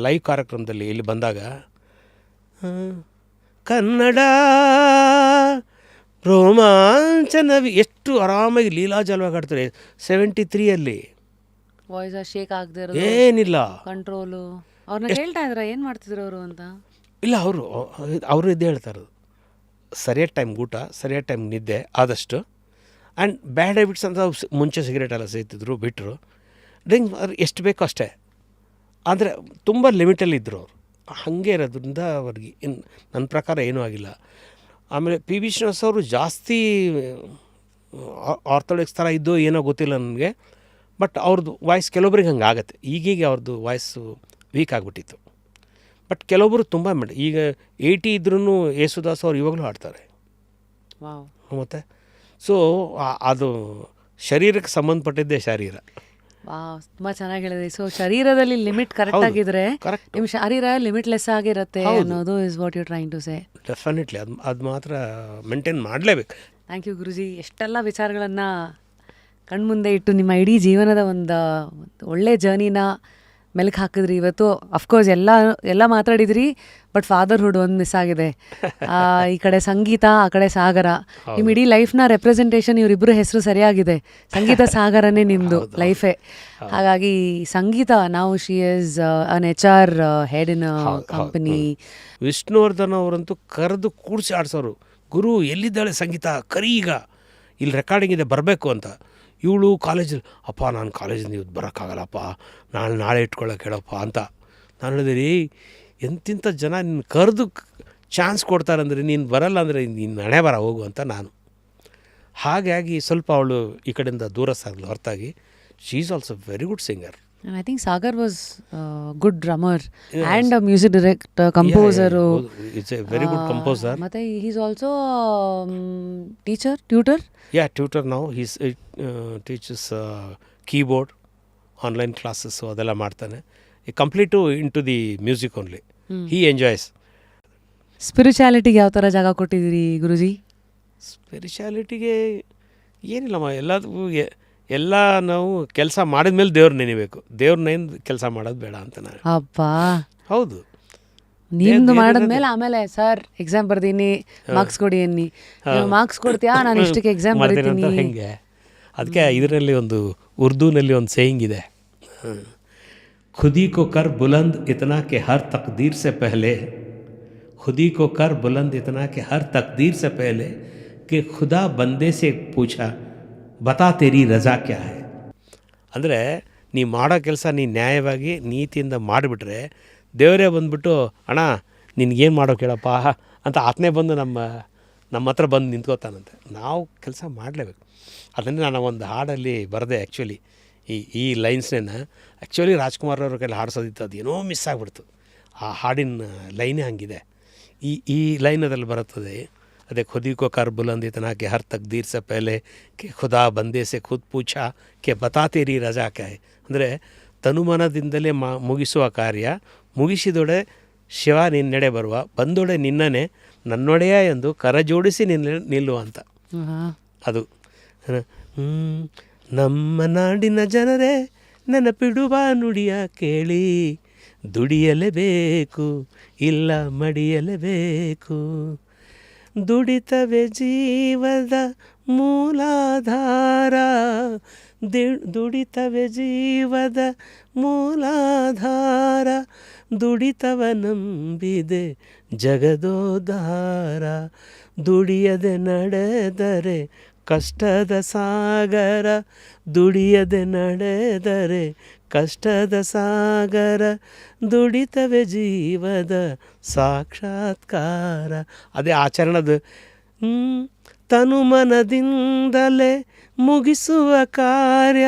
ಲೈವ್ ಕಾರ್ಯಕ್ರಮದಲ್ಲಿ ಇಲ್ಲಿ ಬಂದಾಗ ಕನ್ನಡ ರೋಮಾಂಚನವಿ ಎಷ್ಟು ಆರಾಮಾಗಿ ಲೀಲಾಜಲವಾಗಿ ಆಡ್ತಾರೆ 73 ವಾಯ್ಸ್ ಶೇಕ್ ಆಗದೆ ಇರೋದು, ಏನಿಲ್ಲ ಕಂಟ್ರೋಲು. ಅವ್ರನ್ನ ಹೇಳ್ತಾ ಇದ್ರ ಏನು ಮಾಡ್ತಿದ್ರು ಅವರು ಅಂತ? ಇಲ್ಲ, ಅವರು ಇದ್ದೇ ಹೇಳ್ತಾ ಇರೋದು, ಸರಿಯಾದ ಟೈಮ್ ಊಟ, ಸರಿಯಾದ ಟೈಮ್ ನಿದ್ದೆ ಆದಷ್ಟು. ಆ್ಯಂಡ್ ಬ್ಯಾಡ್ ಹ್ಯಾಬಿಟ್ಸ್ ಅಂತ ಮುಂಚೆ ಸಿಗರೇಟ್ ಎಲ್ಲ ಸೇತಿದ್ರು, ಬಿಟ್ಟರು. ಡ್ರಿಂಕ್ ಎಷ್ಟು ಬೇಕೋ ಅಷ್ಟೇ, ಆದರೆ ತುಂಬ ಲಿಮಿಟಲ್ಲಿ ಇದ್ದರು ಅವರು. ಹಾಗೆ ಇರೋದ್ರಿಂದ ಅವ್ರಿಗೆ ನನ್ನ ಪ್ರಕಾರ ಏನೂ ಆಗಿಲ್ಲ. ಆಮೇಲೆ PB ಶ್ರೀನಿವಾಸ್ ಅವರು ಜಾಸ್ತಿ ಆರ್ಥೋಡಾಕ್ಸ್ ಥರ ಇದ್ದೋ ಏನೋ ಗೊತ್ತಿಲ್ಲ ನನಗೆ. ಬಟ್ ಅವ್ರದ್ದು ವಾಯ್ಸ್ ಕೆಲವೊಬ್ರಿಗೆ ಹಂಗೆ ಆಗುತ್ತೆ. ಈಗೀಗ ಅವ್ರದ್ದು ವಾಯ್ಸು ವೀಕ್ ಆಗಿಬಿಟ್ಟಿತ್ತು. ಬಟ್ ಕೆಲವೊಬ್ಬರು ತುಂಬ ಈಗ 80 ಇದ್ರೂ ಯೇಸುದಾಸ್ ಅವ್ರು ಇವಾಗಲೂ ಹಾಡ್ತಾರೆ. ವಾವ್. ಮತ್ತು ಸೊ ಅದು ಶರೀರಕ್ಕೆ ಸಂಬಂಧಪಟ್ಟಿದ್ದೇ ಶರೀರ. ವಾವ್, ತುಂಬ ಚೆನ್ನಾಗಿ ಹೇಳಿದ್ರಿ. ಸೊ ಶರೀರದಲ್ಲಿ ಲಿಮಿಟ್ ಕರೆಕ್ಟ್ ಆಗಿದ್ರೆ ಕರೆಕ್ಟ್, ನಿಮ್ಮ ಶರೀರ ಲಿಮಿಟ್ಲೆಸ್ ಆಗಿರುತ್ತೆ ಅನ್ನೋದು is what you trying to say. Definitely ಅದು ಮಾತ್ರ ಮೇಂಟೈನ್ ಮಾಡಲೇಬೇಕು. Thank you Guruji. ಎಷ್ಟೆಲ್ಲ ವಿಚಾರಗಳನ್ನು ಕಣ್ಮುಂದೆ ಇಟ್ಟು ನಿಮ್ಮ ಇಡೀ ಜೀವನದ ಒಂದು ಒಳ್ಳೆ ಜರ್ನಿನ ಮೆಲುಕು ಹಾಕಿದ್ರಿ ಇವತ್ತು. ಅಫ್ಕೋರ್ಸ್ ಎಲ್ಲ ಮಾತಾಡಿದ್ರಿ, ಬಟ್ ಫಾದರ್ಹುಡ್ ಒಂದು ಮಿಸ್ ಆಗಿದೆ. ಈ ಕಡೆ ಸಂಗೀತ, ಆ ಕಡೆ ಸಾಗರ. ನಿಮ್ಮ ಇಡೀ ಲೈಫ್ನ ರೆಪ್ರೆಸೆಂಟೇಷನ್ ಇವರಿಬ್ಬರು ಹೆಸರು ಸರಿಯಾಗಿದೆ. ಸಂಗೀತ ಸಾಗರನೇ ನಿಮ್ಮದು ಲೈಫೇ. ಹಾಗಾಗಿ ಸಂಗೀತ, ನಾವು she is an HR head in company. Vishnuvardhan ಅವರಂತೂ ಕರೆದು ಕೂಡಿಸಿ ಆಡ್ಸೋರು. ಗುರು ಎಲ್ಲಿದ್ದಾಳೆ ಸಂಗೀತ, ಕರಿ ಈಗ ಇಲ್ಲಿ ರೆಕಾರ್ಡಿಂಗ್ ಇದೆ ಬರಬೇಕು ಅಂತ. ಇವಳು ಕಾಲೇಜಲ್ಲಿ, ಅಪ್ಪ ನಾನು ಕಾಲೇಜಿಂದ ಇವತ್ತು ಬರೋಕ್ಕಾಗಲ್ಲಪ್ಪ, ನಾಳೆ ಇಟ್ಕೊಳ್ಳೋಕೆ ಹೇಳಪ್ಪ ಅಂತ. ನಾನು ಹೇಳಿದೆ, ರೀ ಎಂತಿಂಥ ಜನ ನಿನ್ನ ಕರೆದು ಚಾನ್ಸ್ ಕೊಡ್ತಾರಂದರೆ ನೀನು ಬರಲ್ಲ ಅಂದರೆ ನೀನು ಹಣೆ ಬರ ಹೋಗು ಅಂತ ನಾನು. ಹಾಗಾಗಿ ಸ್ವಲ್ಪ ಅವಳು ಈ ಕಡೆಯಿಂದ ದೂರ ಸಾಗಲು ಹೊರತಾಗಿ she is also very good singer. And I think Sagar was a good drummer and a music director, composer. It's a very good composer. But he's also teacher, tutor. Yeah, tutor now. He's teaches keyboard, online classes, so ಅದೆಲ್ಲ ಮಾಡ್ತಾನೆ. Complete into the music only. He enjoys. ಸ್ಪಿರಿಚುಯಾಲಿಟಿಗೆ ಯಾವ ಥರ ಜಾಗ ಕೊಟ್ಟಿದ್ದೀರಿ ಗುರುಜಿ? ಸ್ಪಿರಿಚುಯಾಲಿಟಿಗೆ ಏನಿಲ್ಲಮ್ಮ, ಎಲ್ಲ ನಾವು ಕೆಲಸ ಮಾಡಿದ ಮೇಲೆ ದೇವ್ರು ನೆನಿಬೇಕು. ದೇವ್ರನ್ನೇನು ಕೆಲಸ ಮಾಡೋದು ಬೇಡ ಅಂತ ನಾನು. ಅಪ್ಪ, ಹೌದು. ನಿಮ್ದು ಮಾಡಿದ್ಮೇಲೆ ಆಮೇಲೆ ಸರ್ ಎಕ್ಸಾಮ್ ಬರ್ದೀನಿ, ಮಾರ್ಕ್ಸ್ ಕೊಡಿ ಅನ್ನಿ. ಮಾರ್ಕ್ಸ್ ಕೊಡ್ತೀಯಾ, ನಾನು ಇಷ್ಟಕ್ಕೆ ಎಕ್ಸಾಮ್ ಬರ್ತೀನಿ ಹೆಂಗೆ. ಅದಕ್ಕೆ ಇದರಲ್ಲಿ ಒಂದು ಉರ್ದೂನಲ್ಲಿ ಒಂದು ಸೇಯಿಂಗ್ ಇದೆ, ಖುದಿ ಕೋ ಕರ್ ಬುಲಂದ್ ಇತನಾ ಕೆ ಹರ್ ತಕ್ದೀರ್ ಸೆ ಪಹಲೆ, ಖುದಿ ಕೋ ಕರ್ ಬುಲಂದ್ ಇತನಾ ಕೆ ಹರ್ ತಕ್ದೀರ್ ಸೆ ಪಹಲೆ ಕೆ ಖುದಾ ಬಂದೆ ಸೆ ಪೂಛಾ ಬತಾ ತೇರಿ ರಜಾ ಕ್ಯಾ ಹೈ. ಅಂದರೆ ನೀ ಮಾಡೋ ಕೆಲಸ ನೀ ನ್ಯಾಯವಾಗಿ ನೀತಿಯಿಂದ ಮಾಡಿಬಿಟ್ರೆ ದೇವರೇ ಬಂದುಬಿಟ್ಟು ಅಣ್ಣ ನಿನಗೇನು ಮಾಡೋ ಕೇಳಪ್ಪ ಅಂತ ಆತನೇ ಬಂದು ನಮ್ಮ ಹತ್ರ ಬಂದು ನಿಂತ್ಕೋತಾನಂತೆ. ನಾವು ಕೆಲಸ ಮಾಡಲೇಬೇಕು. ಅದನ್ನೇ ನಾನು ಒಂದು ಹಾಡಲ್ಲಿ ಬರೆದೆ. ಆ್ಯಕ್ಚುಲಿ ಈ ಲೈನ್ಸ್ನೇನ ಆ್ಯಕ್ಚುಲಿ ರಾಜ್ಕುಮಾರ್ ಅವ್ರ ಕೈಲಿ ಹಾಡಿಸೋದಿತ್ತು, ಅದೇನೋ ಮಿಸ್ ಆಗಿಬಿಡ್ತು. ಆ ಹಾಡಿನ ಲೈನೇ ಹಂಗಿದೆ. ಈ ಲೈನ್ ಅದ್ರಲ್ಲಿ ಬರುತ್ತದೆ, ಅದೇ ಖುದಿ ಕೋ ಕರ್ ಬುಲಂದ್ ಇತನಾ ಕೆ ಹರ್ ತಕ್ದೀರ್ ಸೆ ಪಹಲೆ ಕೆ ಖುದಾ ಬಂದೆ ಸೆ ಖುದ್ ಪೂಛಾ ಕೆ ಬತಾ ತೇರಿ ರಜಾ ಕ್ಯಾ ಹೈ. ಅಂದರೆ ತನುಮನದಿಂದಲೇ ಮುಗಿಸುವ ಕಾರ್ಯ, ಮುಗಿಸಿದೊಡೆ ಶಿವ ನಿನ್ನೆಡೆ ಬರುವ, ಬಂದೊಡೆ ನಿನ್ನನೆ ನನ್ನೊಡೆಯ ಎಂದು ಕರ ಜೋಡಿಸಿ ನಿಲ್ಲುವ ಅಂತ. ಅದು ನಮ್ಮ ನಾಡಿನ ಜನರೇ ನೆನಪಿಡುವ ನುಡಿಯ ಕೇಳಿ, ದುಡಿಯಲೇಬೇಕು ಇಲ್ಲ ಮಡಿಯಲೇಬೇಕು, ದುಡಿತವೇ ಜೀವದ ಮೂಲಾಧಾರ, ದುಡಿತವೇ ಜೀವದ ಮೂಲಾಧಾರ, ದುಡಿತವ ನಂಬಿದೆ ಜಗದೋದ್ಧಾರ, ದುಡಿಯದೆ ನಡೆದರೆ ಕಷ್ಟದ ಸಾಗರ, ದುಡಿಯದೆ ನಡೆದರೆ ಕಷ್ಟದ ಸಾಗರ, ದುಡಿತವೇ ಜೀವದ ಸಾಕ್ಷಾತ್ಕಾರ. ಅದೇ ಆಚರಣದ ತನುಮನದಿಂದಲೇ ಮುಗಿಸುವ ಕಾರ್ಯ,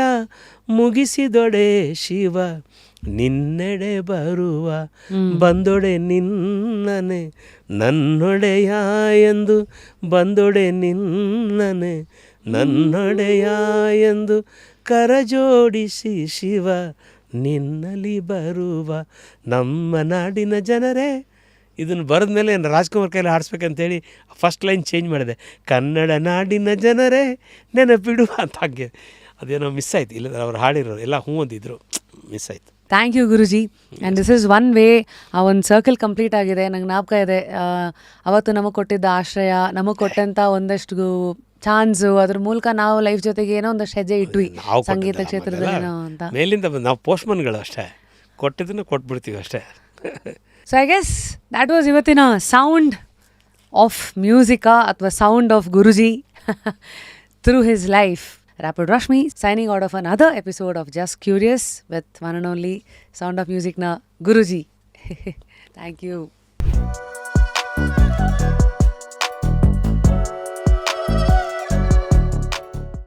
ಮುಗಿಸಿದೊಡೆ ಶಿವ ನಿನ್ನೆಡೆ ಬರುವ, ಬಂದೊಡೆ ನಿನ್ನನೆ ನನ್ನೊಡೆಯ ಎಂದು, ಬಂದೊಡೆ ನಿನ್ನನೆ ನನ್ನೊಡೆಯ ಎಂದು ಕರ ಜೋಡಿಸಿ ಶಿವ ನಿನ್ನಲಿ ಬರುವ ನಮ್ಮ ನಾಡಿನ ಜನರೇ. ಇದನ್ನು ಬರೆದ ಮೇಲೆ ರಾಜ್ಕುಮಾರ್ ಕೈಲಿ ಹಾಡಿಸ್ಬೇಕಂತೇಳಿ ಫಸ್ಟ್ ಲೈನ್ ಚೇಂಜ್ ಮಾಡಿದೆ, ಕನ್ನಡ ನಾಡಿನ ಜನರೇ ನೆನಪಿಡುವ ಅಂತ. ಹಾಗೆ ಅದೇನೋ ಮಿಸ್ ಆಯ್ತು, ಇಲ್ಲದ್ರೆ ಅವ್ರು ಹಾಡಿರೋರು ಎಲ್ಲ ಹ್ಞೂ ಅಂದಿದ್ರು, ಮಿಸ್ ಆಯಿತು. Thank you Guruji. And this is one way, ಆ ಒಂದು ಸರ್ಕಲ್ ಕಂಪ್ಲೀಟ್ ಆಗಿದೆ. ನಂಗೆ ಜ್ಞಾಪಕ ಇದೆ, ಅವತ್ತು ನಮಗೆ ಕೊಟ್ಟಿದ್ದ ಆಶ್ರಯ, ನಮಗೆ ಕೊಟ್ಟಂಥ ಒಂದಷ್ಟು ಚಾನ್ಸು, ಅದ್ರ ಮೂಲಕ ನಾವು ಲೈಫ್ ಜೊತೆಗೆ ಏನೋ ಒಂದಷ್ಟು ಹೆಜ್ಜೆ ಇಟ್ವಿ ಸಂಗೀತ ಕ್ಷೇತ್ರದಲ್ಲಿ ಅಂತ. ಮೇಲಿಂದ ನಾವು ಪೋಸ್ಟ್ಮನ್ಗಳು ಅಷ್ಟೇ, ಕೊಟ್ಟಿದ್ದನ್ನು ಕೊಟ್ಬಿಡ್ತೀವಿ ಅಷ್ಟೇ. So I guess that was ಇವತ್ತಿನ ಸೌಂಡ್ ಆಫ್ ಮ್ಯೂಸಿಕಾ ಅಥವಾ sound of Guruji through his life. Rapid Rashmi signing out of another episode of Just Curious with one and only Sound of Music na Guruji. Thank you.